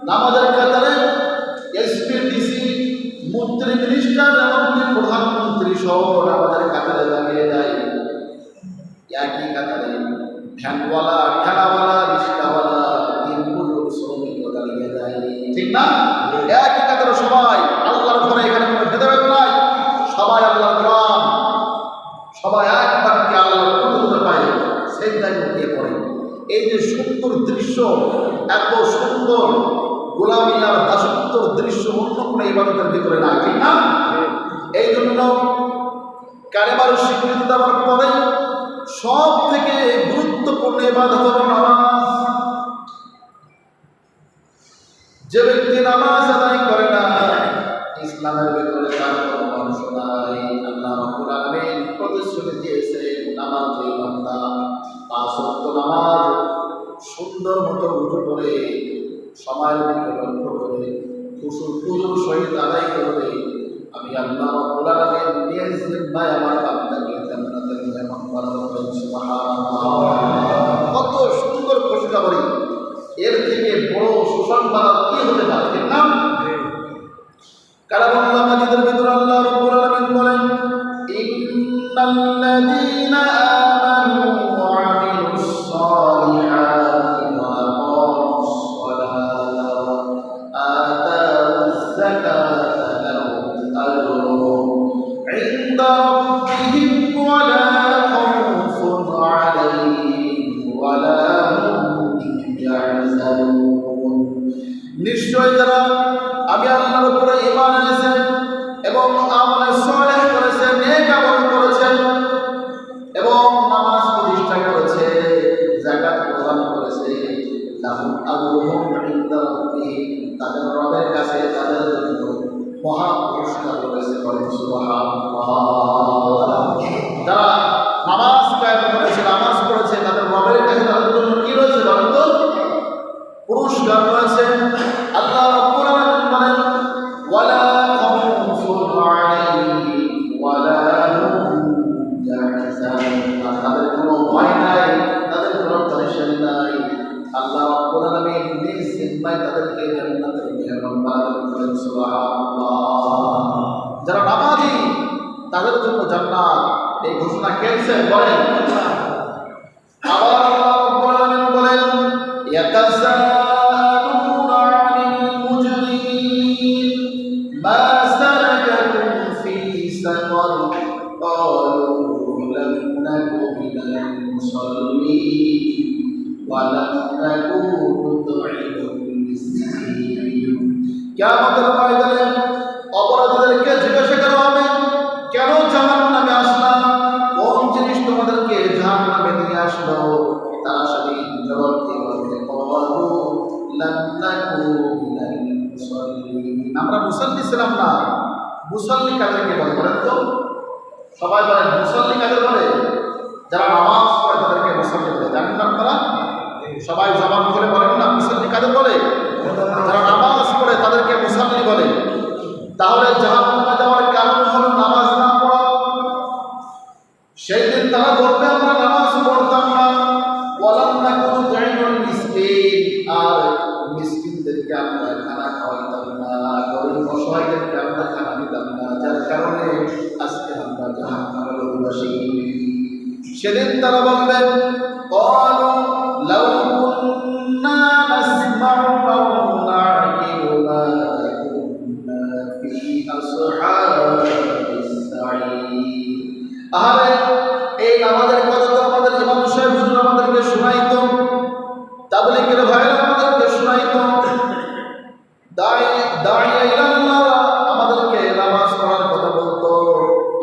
নামাজের কাতারে এসপি, ডিসি, মন্ত্রী, মিনিস্টার এমনকি প্রধানমন্ত্রী সহ নামাজের কাতারে দাঁড়িয়ে যায়। একই কাতারে ভ্যানওয়ালা, ঠেলাওয়ালা, রিক্সাওয়ালা, দিনমজুর, শ্রমিকও দাঁড়িয়ে যায়, ঠিক না? একই কাতারে সবাই আল্লাহর ঘরে, এখানে কোনো ভেদাভেদ নাই, সবাই আল্লাহর গোলাম, সবাই এক বাক্যে আল্লাহর কুদরত পায়, সেজদায় লুটিয়ে পড়ে। এই যে সুন্দর দৃশ্য, এত সুন্দর গোলামি আর দাসত্বর দৃশ্য অন্য কোনো ইবাদতের ভিতরে না, ঠিক না? এই জন্য কালেমার স্বীকৃতি দেওয়ার পরে সব থেকে গুরুত্বপূর্ণ ইবাদত হলো নামাজ। যে ব্যক্তি নামাজ আদায় করে না, ইসলামের ভিতরে তার কোনো অংশ নাই। আল্লাহ রাব্বুল আলামিন প্রতিশ্রুতি দিয়েছেন, নামাজ যে বান্দা 5 ওয়াক্ত নামাজ সুন্দর মতো উঠে করে, সময়ের দিকে লক্ষ্য করে, খুশুর সহিত আদায় করবে, আমি আল্লাহ রাব্বুল আলামিন নিজ জিম্মায় আমার বান্দাকে জান্নাতের মেহমান বানাবেন। সুবহানাল্লাহ। কত সুন্দর খুশখবরি! এর থেকে বড় সুসংবাদ কি হতে পারে, ঠিক না? কালামুল্লাহ মাজিদের ভিতরে আল্লাহ রাব্বুল আলামিন বলেন ইন্নাল্লাযীনা আমানু ওয়া আমিলুস সালিহাতি ওয়া আকামুস সালাতা ওয়া আতাউজ যাকাতা লাহুম আজরুহুম ইনদা রাব্বিহিম ওয়া লা খাউফুন আলাইহিম ওয়া লা হুম ইয়াহজানুন। নিশ্চয় যারা আমি আল্লাহর উপরে ঈমান এনেছেন এবং আমলে সালেহ করেছেন, নেক আমল করেছেন এবং তাদের কোনো ভয় নাই, তাদের কোনো টেনশন নাই। আল্লাহ রাব্বুল আলামিন নিজ জিম্মায় তাদেরকে জান্নাতের মেহমান বানাবেন। বলেন সুবহানাল্লাহ। যারা নামাজি তাদের জন্য জান্নাত, এই ঘোষণা কেছেন বলেন। আবার আল্লাহ রাব্বুল আলামিন বলেন ইয়াতাসাআলুনা আনিল মুজরিমিন মা সালাকাকুম ফি সাকার ক্বালু লাম নাকু মিনাল মুসাল্লিন ওয়া লাম নাকু নুত'ইমুল মিসকিন। কিয়ামতের ময়দানে অপরাধীদেরকে জিজ্ঞাসা করা হবে, কেন জাহান্নামে আসলা? কোন জিনিস তোমাদেরকে জাহান্নামে নিয়ে আসলো? তারা সেদিন জবাব দিবে, ক্বালু লাম নাকু মিনাল মুসাল্লিন। আমরা মুসাল্লি ছিলাম না। মুসাল্লি কাদেরকে বলে বলেন তো? সবাই বলেন মুসাল্লি কাদের বলে? যারা নামাজ পড়ে তাদেরকে মুসাল্লি বলে। জানেন না আপনারা? সবাই জবান করে বলেন না মুসাল্লি কাদের বলে? যারা নামাজ পড়ে তাদেরকে মুসাল্লি বলে। তাহলে জাহান্নামে যাওয়ার কারণ হলো নামাজ না পড়া। সেই দিন তারা বলবে আমরা নামাজ পড়তাম না, ওয়ালাম নাকু নুত'ইমুল মিসকিন, আর মিসকিনদেরকে আমরা খানা খাওয়াইতাম না, গরিব অসহায়দেরকে আমরা খানা দিতাম না, যার কারণে আজকে আমরা জাহান্নামের অধিবাসী। সেদিন তারা বলবে ক্বালু লাউ কুন্না নাসমা'ু আও না'কিলু মা কুন্না ফি আসহাবিস সাঈর। আরে এই নামাজের কথা তো আমাদের ইমাম সাহেব হুজুর আমাদেরকে শোনাইতো, তাবলীগের ভাইরা আমাদেরকে শোনাইতো, দাইয়া ইলাল্লাহ আমাদেরকে নামাজ পড়ার কথা বলতো,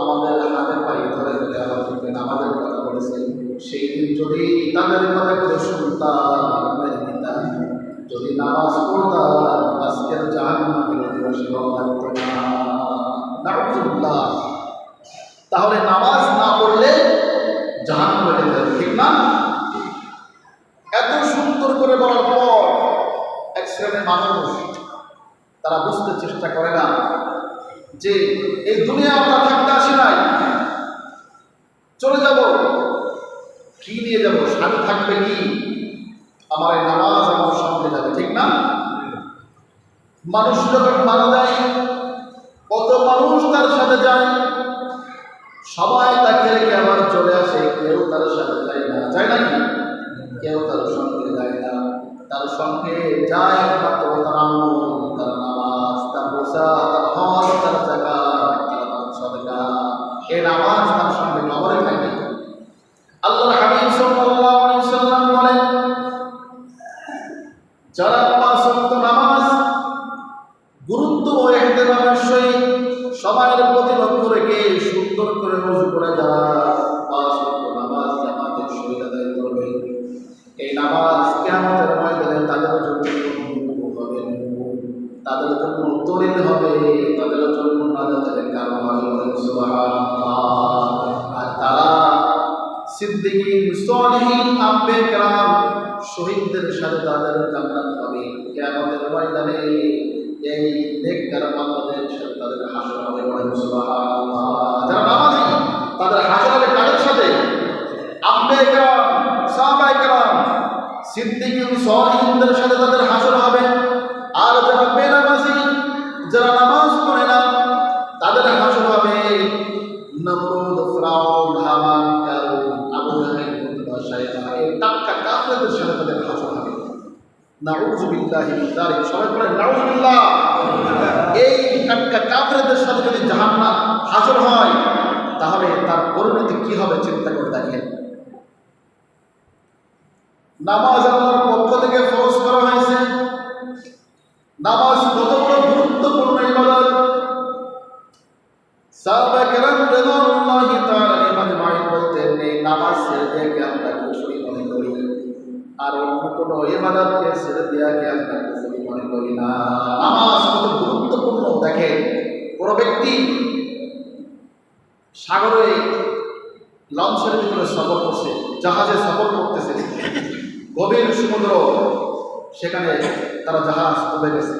আমাদের হাতে পায়ে ধরে ধরে আমাদেরকে নামাজের কথা বলেছে। সেই দিন যদি তাদের কথা করে শুনতাম, যদি নামাজ পড়তাম, আজকের জাহান্নামের অধিবাসী হওয়া লাগতো না। নাউযুবিল্লাহ। তাহলে নামাজ না পড়লে জাহান্নামে যেতে হবে, ঠিক না? এত সুন্দর করে বলার পর এক শ্রেণীর মানুষ তারা বুঝতে চেষ্টা করে না যে এই দুনিয়া আমরা থাকতে আসি নাই, চলে যাব। কি নিয়ে যাব? সাথে থাকবে কি? আমার এই নামাজ আমার সঙ্গে যাবে, ঠিক না? মানুষ যখন মারা যায়, কত মানুষ তার সাথে যায়, সবাই তাকে রেখে আবার চলে আসে, কেউ তার সাথে যায় না, যায় নাকি? কেউ তার সঙ্গে যায় না। তার সঙ্গে যায় একমাত্র তার আমল, তার নামাজ, তার রোজা, তার হজ, তার যাকাত, তার সাদকা। এই নামাজ তার সঙ্গে কবরে থাকে। আল্লাহর হাবিব সাল্লাল্লাহু আলাইহি সাল্লাম বলেন, যারা ৫ ওয়াক্ত নামাজ গুরুত্ব ও ইহতিরামের সহিত সময়ের প্রতি লক্ষ্য রেখে সুন্দর করে ওযু করে যারা ৫ ওয়াক্ত নামাজ জামাতের সহিত আদায় করবে, এই নামাজ কিয়ামতের ময়দানে তাদের জন্য হবে, তাদের জন্য দলিল হবে, তাদের জন্য নাজাতের কারণ হবে। সুবহানাল্লাহ। আর তারা সিদ্দিকিন, সালিহিন, আম্বিয়া কেরাম, শহীদদের সাথে তাদের জান্নাত হবে। কিয়ামতের ময়দানে এই নেককার বান্দাদের সাথে তাদের হাসর হবে। সুবহানাল্লাহ। যারা নামাজি তাদের হাসর হবে কাদের সাথে? আম্বিয়া কেরাম, সাহাবায়ে কেরাম, সিদ্দিকিন, সালিহিনদের সাথে তাদের হাসর হবে। আর যারা বেনামাজি, যারা নামাজ পড়ে না, তাদের হাসর হবে নমরুদ, ফিরাউন, হামান, কারুন, আবু জাহেল, উতবা, শাইবা, এই টাটকা কাফেরদের সাথে তাদের হাসর হবে। নাউযুবিল্লাহি মিন যালিক। সবাই বলেন নাউযুবিল্লাহ। এই টাটকা কাফেরদের সাথে যদি জাহান্নাম হাসর হয়, তাহলে তার পরিণতি কি হবে চিন্তা করে দেখেন। নামাজ আল্লাহর পক্ষ থেকে ফরজ করা হয়েছে। নামাজ কত বড় গুরুত্বপূর্ণ ইবাদত। সাহাবায়ে কেরাম রাদিয়াল্লাহু তাআলা আলাইহিম বলতেন, এই নামাজ ছেড়ে দিয়ে আমরা কুফরি মনে করি, আর অন্য কোনো ইবাদতকে ছেড়ে দিয়ে আমরা কুফরি মনে করি না। নামাজ কত গুরুত্বপূর্ণ দেখেন। কোনো ব্যক্তি সাগরে লঞ্চের ভিতরে সফর করছে, জাহাজে সফর করতেছে, গভীর সমুদ্র, সেখানে তারা জাহাজ ডুবে গেছে।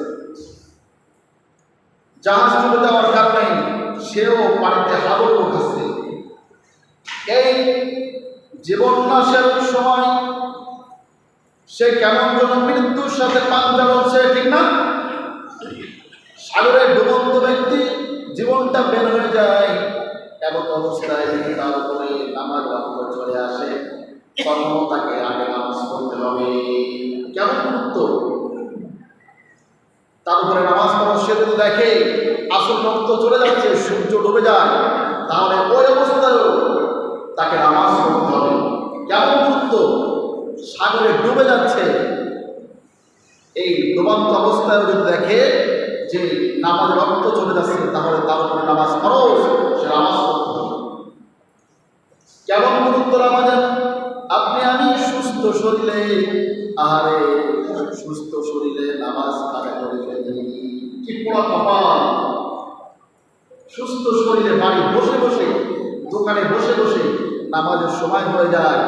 জাহাজ ডুবে যাওয়ার কারণে সেও পানিতে হাবুডুবু খাচ্ছে। এই জীবন নাশের সময় সে কেমন যেন মৃত্যুর সাথে পাঞ্জা লড়ছে, ঠিক না? সাগরে ডুবন্ত ব্যক্তি জীবনটা বের হয়ে যায়, এমন অবস্থায় তার উপরে নামাজ রক্ত চলে আসে, তখন তাকে আগে নামাজ পড়তে হবে। কেমন গুরুত্ব! তার উপরে নামাজ পড়ার সে যদি দেখে আসল রক্ত চলে যাচ্ছে, সূর্য ডুবে যায়, তাহলে ওই অবস্থায়ও তাকে নামাজ পড়তে হবে। কেমন গুরুত্ব! সাগরে ডুবে যাচ্ছে, এই ডুবান্ত অবস্থায় যদি দেখে যে নামাজ রক্ত চলে যাচ্ছে, তাহলে তার উপরে নামাজ ফরজ, সে নামাজ পড়তে হবে। কেমন গুরুত্ব নামাজের! আপনি আমি সুস্থ শরীরে, আহারে সুস্থ শরীরে নামাজ কাজা করে ফেলি, কি পোড়া কপাল! সুস্থ শরীরে বাড়ি বসে বসে, দোকানে বসে বসে নামাজের সময় হয়ে যায়,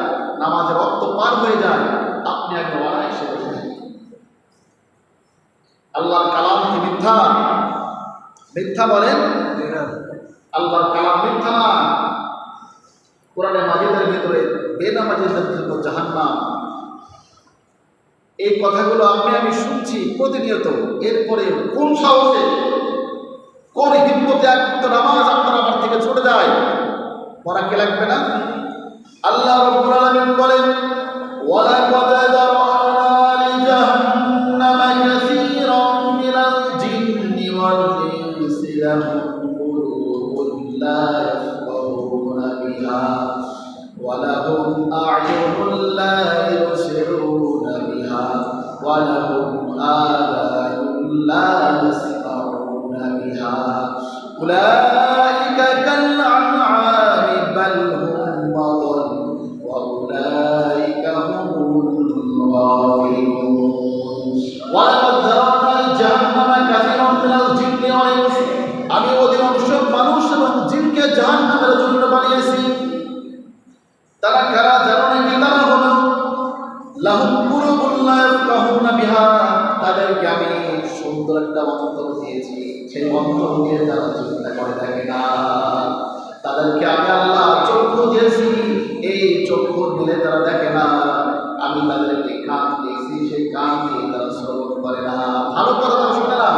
নামাজের রক্ত পার হয়ে যায়, আপনি আগে অনায়াসে বসে থাকেন। আল্লাহর কালাম কি মিথ্যা? মিথ্যা বলেন? আল্লাহর কালাম মিথ্যা না। কোরআনে মাজিদের ভিতরে বেনামাজিদের জন্য জাহান্নাম, এই কথাগুলো আপনি আমি শুনছি প্রতিনিয়ত। এরপরে কোন সাহসে, কোন হিম্মতে একটু নামাজ আপনার আমার থেকে ছুটে যায়? পড়া কে লাগবে না? আল্লাহ রাব্বুল আলামিন বলেন, ওয়ালাকাদ যারানা লিজাহান্নামা কাসীরাম মিনাল জিন্নি ওয়াল ইনসি লাহুম কুলুবুন লা ইয়াফকাহুনা বিহা ওয়া লাহুম আ'য়ুনুন লা ইবসিরুনা বিহা ওয়া লাহুম আযানুন লা ইয়াসমাউনা বিহা উলাইকা কাল আনআমি বাল হুম আদাল ওয়া উলাইকা হুমুল গাফিলুন। ওয়ালাকাদ যারানা লিজাহান্নামা কাসীরাম মিনাল জিন্নি ওয়াল ইনস, আমি অধিকাংশ মানুষ এবং জিনকে জাহান্নামের জন্য বানিয়েছি। তারা কারা জানো নাকি? তারা হলো লাহুম কুলুবুন লা ইয়াফকাহুনা বিহা, তাদেরকে আমি সুন্দর একটা অন্তর দিয়েছি, সেই অন্তর দিয়ে তারা চিন্তা করে থাকে না। তাদেরকে আমি আল্লাহ চক্ষু দিয়েছি, এই চক্ষু দিলে তারা দেখে না। আমি তাদেরকে কান দিয়েছি, সেই কান দিয়ে তারা শ্রবণ করে না, ভালো কথা তারা শোনে না।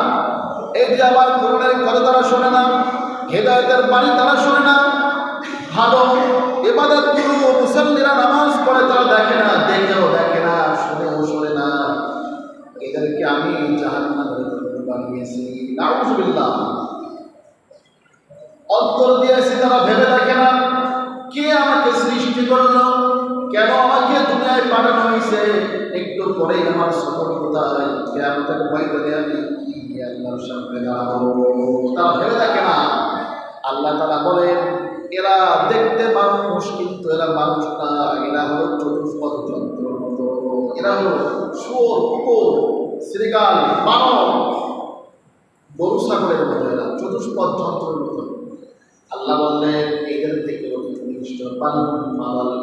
এই যে আমার কোরআনের কথা তারা শোনে না, হেদায়েতের বাণী তারা শোনে না, ভালো ইবাদতগুলো মুসল্লিরা নামাজ পড়ে তারা দেখে না, দেখেও দেখে না, শুনেও শোনে না। এদেরকে আমি জাহান্নামের জন্য বানিয়েছি, নাউযুবিল্লাহ। অন্তর দিয়েছি, তারা ভেবে দেখে না কে আমাকে সৃষ্টি করলো, কেন আমাকে দুনিয়ায় পাঠানো হয়েছে, একটু পরেই আমার সফর কোথায়, কিয়ামতের ময়দানে আমি কি আল্লাহর সামনে দাঁড়াবো, তারা ভেবে দেখে না। আল্লাহ তাআলা বলেন, এরা দেখতে মানুষ কিন্তু এরা মানুষ না, এরা হলো চতুষ্পদ যন্ত্রের মতো, এরা হলো শুয়োর, কুকুর, শৃগাল, বানর, গরু ছাগলের মতো, এরা চতুষ্পদ যন্ত্রের মতো। আল্লাহ বললেন এদের থেকে নিকৃষ্ট পাল,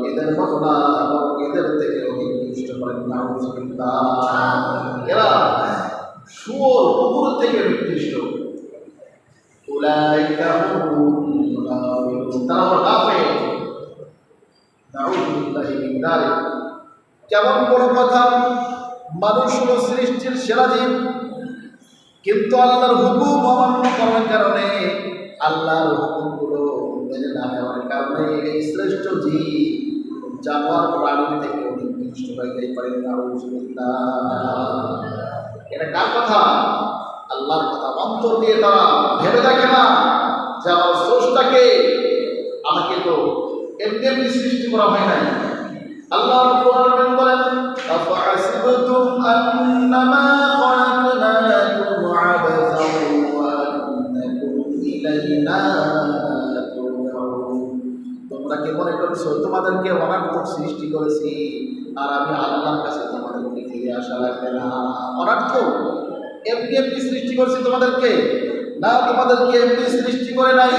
এদের মতো না, এবং এদের থেকে নিকৃষ্ট করেন নাউযুবিল্লাহ। এরা শুয়োর, কুকুর থেকে নিকৃষ্ট। উলাইকা হুমুল গাফিলুন, তারা হলো গাফিল। নাউযুবিল্লাহি মিন যালিক। কেমন বড় কথা! মানুষ হলো সৃষ্টির সেরা জীব, কিন্তু আল্লাহর হুকুম অমান্য করার কারণে, আল্লাহর হুকুমগুলো মেনে না নেওয়ার কারণে এই শ্রেষ্ঠ জীব জানোয়ার প্রাণীর থেকে অনেক নিকৃষ্ট হয়ে যেতে পারে। নাউযুবিল্লাহ। এটা কার কথা? আল্লাহর কথা। অন্তর দিয়ে তারা ভেবে দেখে না যে আমার স্রষ্টাকে, আমাকে তো এমনি এমনি সৃষ্টি করা হয় নাই। আল্লাহ রাব্বুল আলামিন বলেন, আফাহাসিবতুম আন্নামা খালাকনাকুম আবাসান ওয়া আন্নাকুম ইলাইনা লা তুরজাউন, তোমরা কি মনে করছো তোমাদেরকে অনার্থক সৃষ্টি করেছি আর আমি আল্লাহর কাছে তোমাদেরকে ফিরে আসা লাগবে না? অনার্থক এমনি এমনি সৃষ্টি করছি তোমাদেরকে না, তোমাদেরকে এমনি সৃষ্টি করে নাই।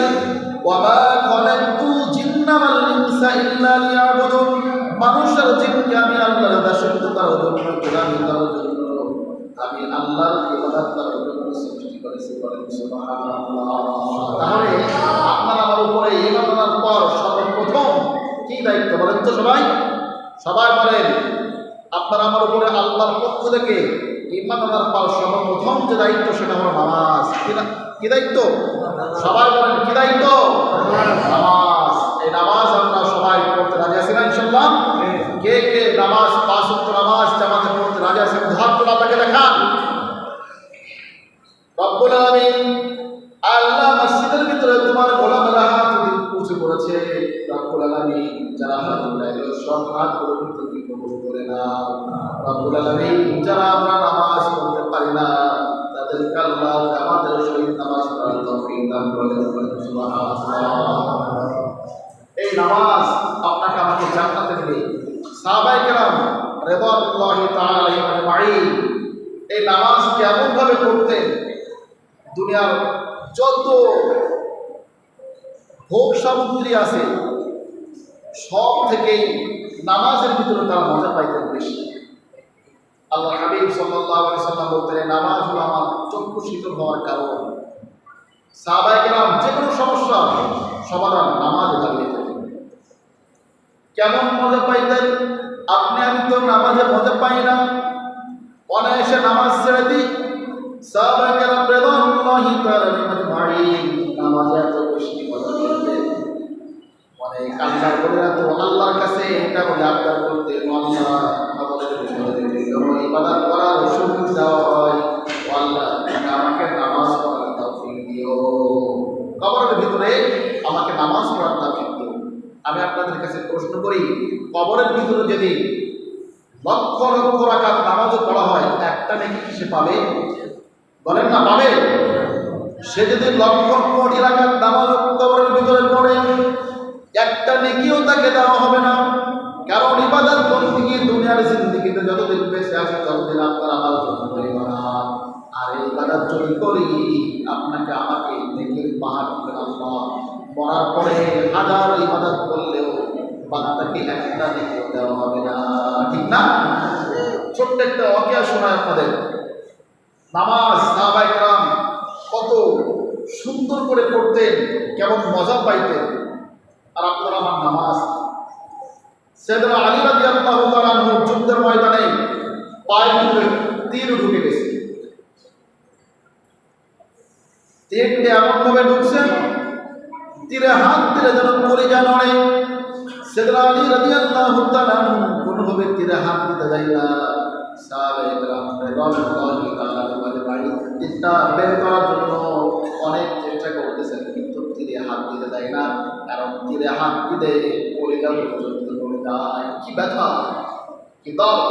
ওয়ামা খালাকতু জিন্না ওয়াল ইনসা ইল্লা লিয়াবুদুন, মানুষ আর জিনকে আমি আল্লাহর দাসত্ব করার জন্য, গোলামি করার জন্য, আমি আল্লাহর ইবাদত করার জন্য সৃষ্টি করেছি। বলেন সুবহানাল্লাহ। তাহলে আপনার আমার উপরে ঈমান আনার পর সর্বপ্রথম দায়িত্ব বলেন তো সবাই? সবাই বলেন। আপনার আমার উপরে আল্লাহর পক্ষ থেকে ঈমান আনার পর সর্বপ্রথম যে দায়িত্ব সেটা হলো নামাজ। কি দায়িত্ব? সবাই বলেন কি দায়িত্ব? নামাজ। এই নামাজ আমরা সবাই পড়তে রাজি আছি না ইনশাআল্লাহ? কে কে নামাজ 5 ওয়াক্ত নামাজ জামাতে পড়তে রাজি আছেন? হাত তুলে আপনাকে দেখান। রব্বুল আলামিন আল্লাহ মসজিদের ভিতরে তোমার গোলামেরা হাত উঁচু করেছে। রব্বুল আলামিন যারা হাত উঠাইলো সব হাতগুলো তুমি কবুল করে নাও। রব্বুল আলামিন যারা আমরা নামাজ পড়তে পারি না তাদেরকে আল্লাহ আমাদের সহিত নামাজ পড়ার তৌফিক দান করে দেন। সুবহানাল্লাহ। এই নামাজ আপনাকে আমাকে জান্নাতে দিবে। সাহাবায়ে কেরাম রিদওয়ানুল্লাহি তাআলা আলাইহিম আজমাইন এই নামাজ কেমন ভাবে পড়তেন? দুনিয়ার যত ভোগ সামগ্রী আছে সব থেকেই নামাজের ভিতরে তারা মজা পাইতেন বেশি। আল্লাহ হাবিব সাল্লাল্লাহু আলাইহি সাল্লাম বলতেন নামাজ হলো আমার চক্ষু শীতল হওয়ার কারণ। সাহাবায়ে কেরাম যে কোনো সমস্যা সমাধান নামাজে দাঁড়িয়ে যেতেন। কেমন মজা পাইতেন? আপনি আমি তো নামাজে মজা পাই না, অনায়াসে নামাজ ছেড়ে দিই। সাহাবায়ে কেরাম রিদওয়ানুল্লাহি তাআলা আলাইহিম আজমাইন নামাজে এত বেশি মজা পেতেন, অনেক কান্না করে তো আল্লাহর কাছে এটা বলে আবদার করতেন, আল্লাহ আমাদের ভিতরে ইবাদত করার সুযোগ দেওয়া হয়, আল্লাহ আমাকে নামাজ পড়ার তৌফিক দিও। কবরের ভিতরে আমাকে নামাজ পড়ার তৌফিক দিও। আমি আপনাদের কাছে প্রশ্ন করি, কবরের ভিতরে যদি লক্ষ লক্ষ রাকাত নামাজও পড়া হয় একটা নেকি কি সে পাবে? বলেন না পাবে? সে যদি লক্ষ কোটি রাকাত নামাজ কবরের ভিতরে পড়ে একটা নেকিও তাকে দেওয়া হবে না। কারণ ইবাদত বন্দেগী দুনিয়ার জিন্দেগিতে যতদিন বেঁচে আছে ততদিন আপনার আমার জন্য করিব না। আর এই ইবাদত যদি করি আপনাকে আমাকে নেকির পাহাড় দিবেন আল্লাহ। মরার পরে হাজার ইবাদত করলেও বান্দাকে একটা নেকিও দেওয়া হবে না, ঠিক না? ছোট্ট একটা ওয়াকিয়া শোনায় আপনাদের। নামাজ সাহাবায়ে কেরাম কত সুন্দর করে পড়তেন, কেমন মজা পাইতেন। আর আপনারা আমার নামাজ সাইয়েদনা আলী রাদিয়াল্লাহু তাআলা আনহু যুদ্ধের ময়দানে পায়ের ভিতরে তীর ঢুকে গেছে। তীরটা এমনভাবে ঢুকছে তীরে হাত দিলে যেন কলিজা নড়ে। সাইয়েদনা আলী রাদিয়াল্লাহু তাআলা আনহু কোনোভাবে তীরে হাত দিতে যায় না। সাহাবায়ে কেরাম রাদিয়াল্লাহু তাআলা আনহু তীরটা বের করার জন্য অনেক চেষ্টা করতেছেন কিন্তু তীরে হাত দিতে দেয় না। কারণ তীরে হাত দিলে কলিজা পর্যন্ত পড়ে যায়। কি ব্যথা, কি দর্দ!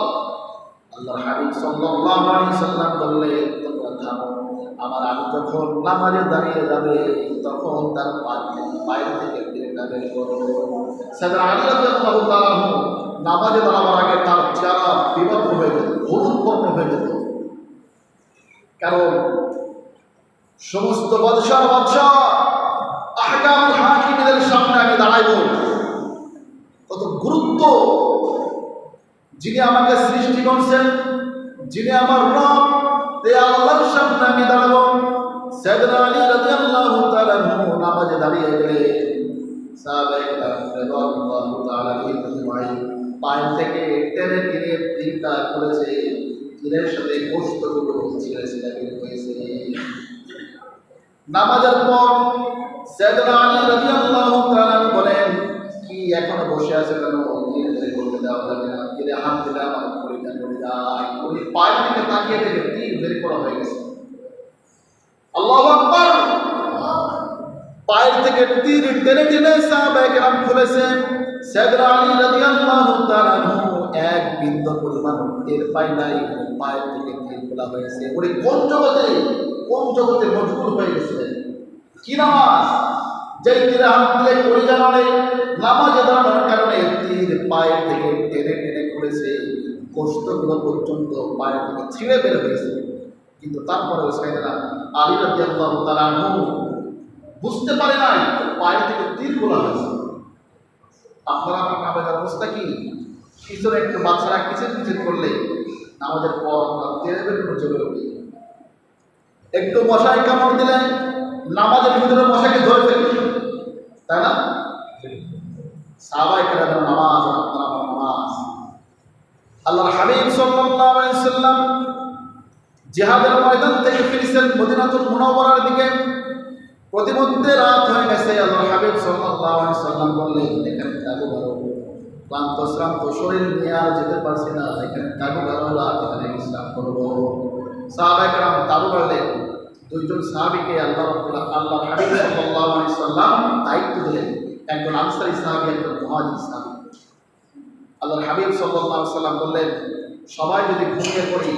আল্লাহর হাবিব সাল্লাল্লাহু আলাইহি সাল্লাম বললেন তোমরা থামো। আমার আলী যখন নামাজে দাঁড়িয়ে যাবে তখন তার পায়ের থেকে তীরটা বের করো। সাইয়েদনা আলী রাদিয়াল্লাহু তাআলা নামাজে দাঁড়াবার আগে তার চেহারা বিবর্ণ হয়ে যেত, হলুদ বর্ণ হয়ে যেত। কারণ সমস্ত বাদশাহ আহকামুল হাকিমদের সামনে আমি দাঁড়াইব, কত গুরুত্ব! যিনি আমাকে সৃষ্টি করছেন, যিনি আমার রব, এই আল্লাহর সামনে আমি দাঁড়াবো। সাইয়েদনা আলী রাদিয়াল্লাহু তাআলা নামাজে দাঁড়িয়ে গেলেন। সাহাবায়ে কেরাম রাদিয়াল্লাহু তাআলা আলাইহিম পায়ের থেকে টেনে টেনে তীরটা খুলেছে, তীরের সাথে গোশতগুলো ছিঁড়ে ছিঁড়ে বের হয়েছে। নামাজের পর সাইয়েদনা আলী রাদিয়াল্লাহু তাআলা বলেন কি এখনো বসে আছে কেন? তীর বের করতে দেওয়া যাবে না, তীরে হাত দিলে আমার কলিজা নড়ে যায়। উনি পায়ের দিকে তাকিয়ে দেখে তীর বের করা হয়ে গেছে। আল্লাহু আকবার! পায়ের থেকে তীর টেনে টেনে সাহাবায়ে কেরাম খুলেছেন। সাইয়েদনা আলী রাদিয়াল্লাহু তাআলা এক বিন্দু পরিমাণ টের পায় নাই পায়ের থেকে তীর খোলা হয়েছে। উনি কোন জগতে মজবুর হয়ে গেছিলেন? কি নামাজ! যেই তীরে হাত দিলে কলিজা নড়ে, নামাজে দাঁড়ানোর কারণে তীর পায়ের থেকে টেনে টেনে খুলেছে, গোশতগুলো পর্যন্ত পায়ের থেকে ছিঁড়ে বের হয়েছে। কিন্তু তারপরেও সাইয়েদনা আলী রাদিয়াল্লাহু তাআলা বুঝতে পারে নাই পায়ের থেকে তীর খোলা হয়েছে। আপনারা আমার নামাজের অবস্থা কি? পিছনে একটু বাচ্চারা কিচির কিচির করলে নামাজের পর আমরা তেড়ে বের চলে উঠি। একটু মশাই কামড় দিলে নামাজের ভিতরে মশাকে ধরে ফেলি, তাই না? সাহাবায়ে কেরামের নামাজ আর আপনার আমার নামাজ। আল্লাহর হাবিব সাল্লাল্লাহু আলাইহি সাল্লাম জিহাদের ময়দান থেকে ফিরছেন মদিনাতুল মুনাওয়ারার দিকে। প্রতিমধ্যে রাত হয়ে গেছে। আল্লাহর হাবিব সাল্লাল্লাহু আলাইহি সাল্লাম বললেন, এখানে তাবু গাড়ো, ক্লান্ত শ্রান্ত শরীর নিয়ে আর যেতে পারছি না, এখানে তাবু গাড়ো, রাত এখানে বিশ্রাম করবো। সাহাবায়ে কেরাম তাবু গাড়লেন। দুইজন সাহাবীকে আল্লাহর হাবিব সাল্লাল্লাহু আলাইহি সাল্লাম দায়িত্ব দিলেন, একজন আনসারী সাহাবী, একজন মুহাজির সাহাবী। আল্লাহর হাবিব সাল্লাল্লাহু আলাইহি সাল্লাম বললেন, সবাই যদি ঘুমিয়ে পড়ি,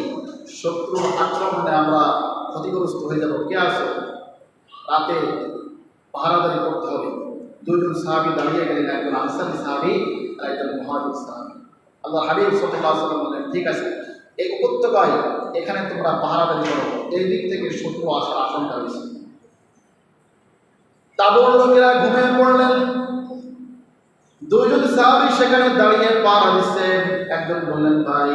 শত্রুর আক্রমণে আমরা ক্ষতিগ্রস্ত হয়ে যাব, কে আছে রাতে পাহারাদারি করতে হবে। দুইজন সাহাবী দাঁড়িয়ে গেলেন, একজন আনসারী সাহাবী আর একজন মুহাজির সাহাবী। আল্লাহ হাবিব সাল্লাল্লাহু আলাইহি সাল্লাম বললেন, ঠিক আছে, এই উপত্যকায় এখানে তোমরা পাহারাদারি করো, এই দিক থেকে শত্রু আসার আশঙ্কা বেশি। তাবুর লোকেরা ঘুমিয়ে পড়লেন। দুইজন সাহাবী সেখানে দাঁড়িয়ে পাহারা দিচ্ছেন। একজন বললেন, ভাই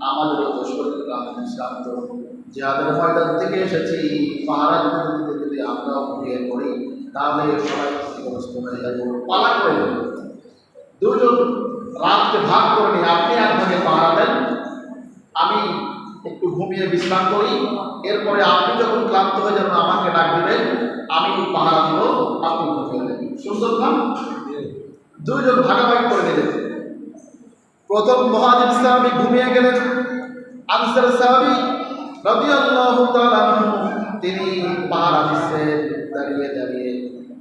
আমাদেরও তো শরীর ক্লান্ত, জিহাদের ময়দান থেকে এসেছি, পাহারা দিতে যদি আমরাও ঘুমিয়ে পড়ি তাহলে সবাই ক্ষতিগ্রস্ত হয়ে যাব, পালা করে দেব। দুজন রাতকে ভাগ করে নিই, আপনি এক ভাগে পাহারা দেন, আমি একটু ঘুমিয়ে বিশ্রাম করি, এরপরে আপনি যখন ক্লান্ত হয়ে যাবেন আমাকে ডাক দিবেন, আমি পাহারা দিব, আপনি ঘুমিয়ে দেবেন। সুন্দর না? দুইজন ভাগাভাগি করে দিলেন। প্রথম মুহাজির সাহাবী ঘুমিয়ে গেলেন। আনসার সাহাবী রাদিয়াল্লাহু তাআলা আনহু তিনি পাহারা দিচ্ছেন দাঁড়িয়ে দাঁড়িয়ে।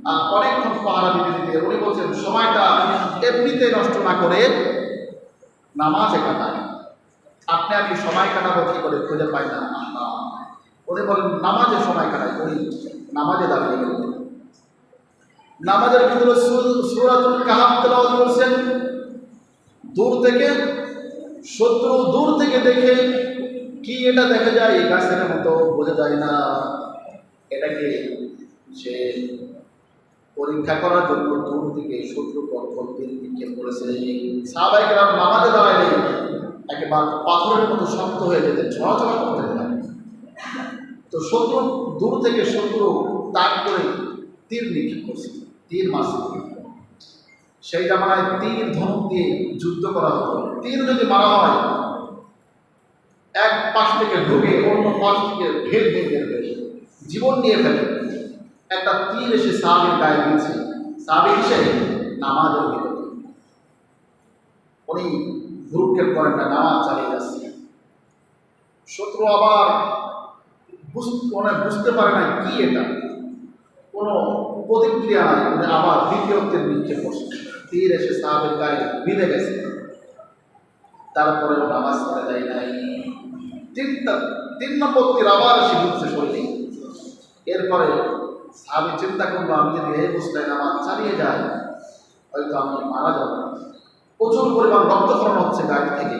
আর অনেকক্ষণ পাহারা দিতে উনি বলছেন, সময়টা এমনিতে নষ্ট না করে নামাজে কাটান। আপনি আমি সময় কাটাবো কি করে খুঁজে পাই না। উনি বলেন, নামাজে সময় কাটাই। উনি নামাজে দাঁড়িয়ে গেলেন। নামাজের ভিতরে সূরাতুল কাহফ তেলাওয়াত করছেন। দূর থেকে শত্রু দূর থেকে দেখে, কি এটা দেখা যায় গাছের মতো, বোঝা যায় না, এটাকে সে পরীক্ষা করার জন্য দূর থেকে শত্রু পথ নিক্ষেপ করেছে। সাহাবায়ে কেরাম নামাজে দাঁড়ালে একেবারে পাথরের মতো শক্ত হয়ে যেতেন, চলাচলা করতেন না। তো শত্রু দূর থেকে শত্রু তাক করে তীর নিক্ষেপ করছে, তীর মারছে। সেই জামানায় তীর ধনুক দিয়ে যুদ্ধ করা হতো। তীর যদি মারা হয়, এক পাশ থেকে ঢুকে অন্য পাশ থেকে ভেদ হয়ে যাবে, জীবন নিয়ে ফেলে। একটা তীর এসে সাহাবীর গায়ে দিয়েছে। সাহাবী এসে নামাজের ভিতরে, উনি ভ্রুক্ষেপ করেন না, নামাজ চালিয়ে যাচ্ছে। শত্রু আবার বুঝতে পারে না কি এটা, কোনো প্রতিক্রিয়া নাই, উনি আবার দ্বিতীয় তীর নিক্ষেপ করছে। তীর এসে সাহাবীর গায়ে বিঁধে গেছে। তারপরে নামাজ পড়ে যায় নাই। তিন নম্বর তীর আবার এসে বিঁধছে শরীরে। এরপরে সাহাবী চিন্তা করলো, আমি যদি এই অবস্থায় নামাজ চালিয়ে যাই হয়তো আমি মারা যাব। প্রচুর পরিমাণ রক্তক্ষরণ হচ্ছে গায়ে থেকে।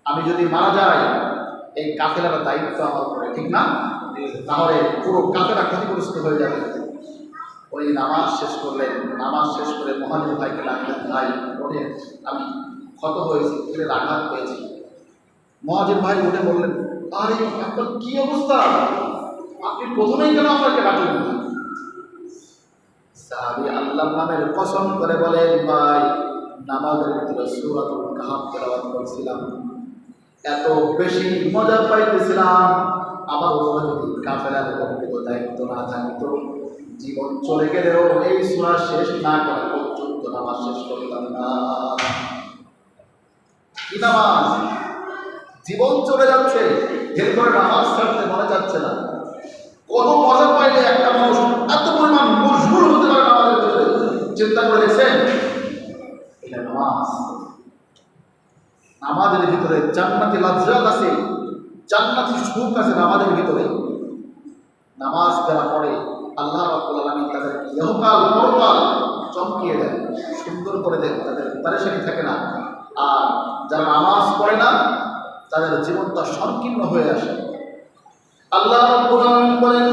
আমি যদি মারা যাই এই কাফেলার দায়িত্ব আমার উপরে, ঠিক না? তাহলে পুরো কাফেলা ক্ষতিগ্রস্ত হয়ে যাবে। উনি নামাজ শেষ করলেন। নামাজ শেষ করে মুহাজির ভাইকে ডাকলেন, ভাই ওঠে, আমি ক্ষত হয়েছি, তীরের আঘাত পেয়েছি। মুহাজির ভাই উঠে বললেন, আরে আপনার কি অবস্থা, আপনি প্রথমেই কেন আমাকে ডাকলেন না? সাহাবী আল্লাহর নামের কসম করে বলেন, ভাই নামাজের ভিতরে সূরাতুল কাহফ তেলাওয়াত করছিলাম, এত বেশি মজা পাইতেছিলাম, আমার উপরে যদি কাফেলার কোনো দায়িত্ব না থাকতো, জীবন চলে গেলেও এই সূরা শেষ না করা পর্যন্ত নামাজ শেষ করতাম না। কি নামাজ, জীবন চলে যাচ্ছে, এরপরে নামাজ ছাড়তে মনে যাচ্ছে না। কত মজা পাইলে একটা মানুষ এত পরিমাণ মশগুল হতে পারে নামাজের ভিতরে, চিন্তা করে দেখছেন? এটা নামাজ। নামাজের ভিতরে জান্নাতি লাজ্জাত আছে, জান্নাতি সুখ আছে নামাজের ভিতরে। নামাজ যারা পড়ে আল্লাহ রাব্বুল আলামিন তাদেরকে ইহকাল পরকাল চমকিয়ে দেন, সুন্দর করে দেন, তাদের পারেশানি থাকে না। আর যারা নামাজ পড়ে না তাদের জীবনটা সংকীর্ণ হয়ে আসে। আল্লাহ রাব্বুল আলামিন বলেন,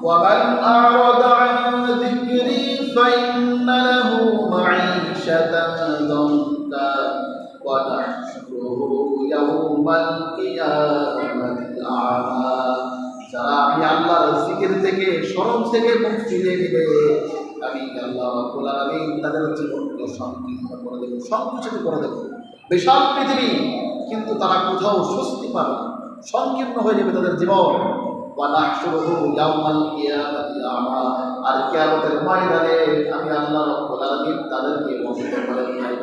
ওয়ামান আ'রাদা আন যিকরি ফাইন্না লাহু মাঈশাতান দানকা ওয়া নাহশুরুহু ইয়াওমাল কিয়ামাতি আ'মা। যারা আমি আল্লাহর জিকির থেকে, স্মরণ থেকে মুখ ফিরিয়ে দিবে, আমি আল্লাহ রাব্বুল আলামিন তাদের জীবনকে সংকীর্ণ করে দেব, সংকুচিত করে দেব। বিশাল পৃথিবী, কিন্তু তারা কোথাও স্বস্তি পাবে না, সংকীর্ণ হয়ে যাবে তাদের জীবন। ওয়ানাহশুরুহু ইয়াওমাল কিয়ামাতি আমা, আর কিয়ামতের ময়দানে আমি আল্লাহ রাব্বুল আলামিন তাদেরকে অন্ধ করে উঠাইব,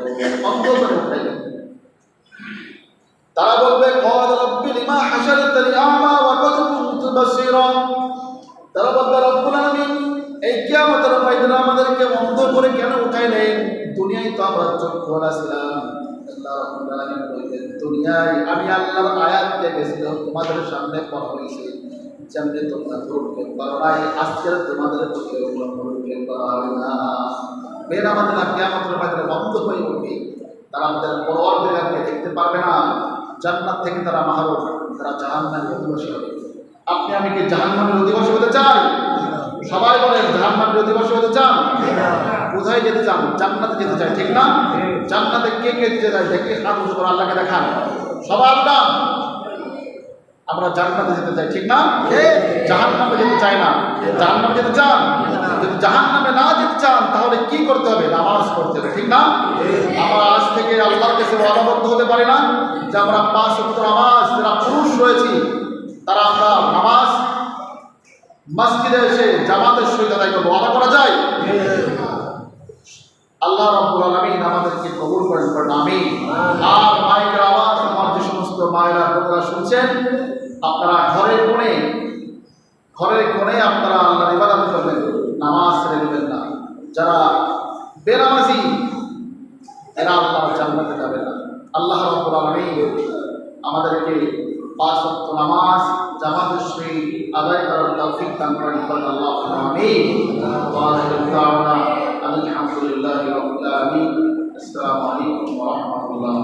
অন্ধ করে উঠাইব। তারা বলবে ক্বালা রাব্বি লিমা হাশারতানি আমা ওয়া ক্বাদ কুনতু বাসীরা। তারা বলবে রব্বুল আলামিন, এই কিয়ামতের ময়দানে আমাদেরকে অন্ধ করে কেন উঠাইলেন? দুনিয়ায় তো আমরা চক্ষুওয়ালা ছিলাম। আল্লাহ রাব্বুল আলামিন বলবেন, দুনিয়ায় আমি আল্লাহর আয়াত দেখেছিলাম, তোমাদের সামনে পড়া হয়েছে, যেমনি তোমরা ধরতে পারো নাই, আজকে তোমাদের প্রতি ওগুলো ধরতে করা হবে না। মেয়েরা আমাদের কিয়ামতের ময়দানে অন্ধ হয়ে উঠবে, তারা আমাদের পরওয়ারদিগারকে দেখতে পারবে না। জান্নাত থেকে তারা মাহরুম, তারা জাহান্নামের অধিবাসী হবে। আপনি আমি কি জাহান্নামের অধিবাসী হতে চাই? সবাই বলেন জাহান্নামের অধিবাসী হতে চান? কোথায় যেতে চান? জান্নাতে যেতে চাই, ঠিক না? জান্নাতে কে কে যেতে চাই? দেখি হাত উঁচু করে আল্লাহকে দেখান। সবাই আল্লাহ, আমরা জান্নাতে যেতে চাই, ঠিক না? জাহান্নামে যেতে চাই না। জাহান্নামে যেতে চান? যদি জাহান্নামে না যেতে চান তাহলে কি করতে হবে? নামাজ পড়তে হবে, ঠিক না? আমরা আজ থেকে আল্লাহর কাছে ওয়াদাবদ্ধ হতে পারি না যে আমরা 5 ওয়াক্ত নামাজ, যারা পুরুষ রয়েছি তারা আমরা নামাজ মসজিদে এসে জামাতের সহিত আদায় করবো। ওয়াদা করা যায়? আল্লাহ রাব্বুল আলামিন আমাদেরকে কবুল করেন, আমিন। আর মাইকের আওয়াজ আমার যে সমস্ত মায়েরা বোনেরা শুনছেন, আপনারা ঘরের কোণে আপনারা আল্লাহর ইবাদত করবেন, নামাজ ছেড়ে দেবেন না। যারা বেনামাজি এরা আল্লাহর জান্নাতে যাবে না। আল্লাহ রাব্বুল আলামিন আমাদেরকে 5 ওয়াক্ত নামাজ জামাতের সহিত আদায় করার তৌফিক দান করেন, আল্লাহ আমিন। ওয়া আখিরু দাওয়ানা আলহামদুলিল্লাহি রাব্বিল আলামিন। আসসালামু আলাইকুম ওয়া রাহমাতুল্লাহ।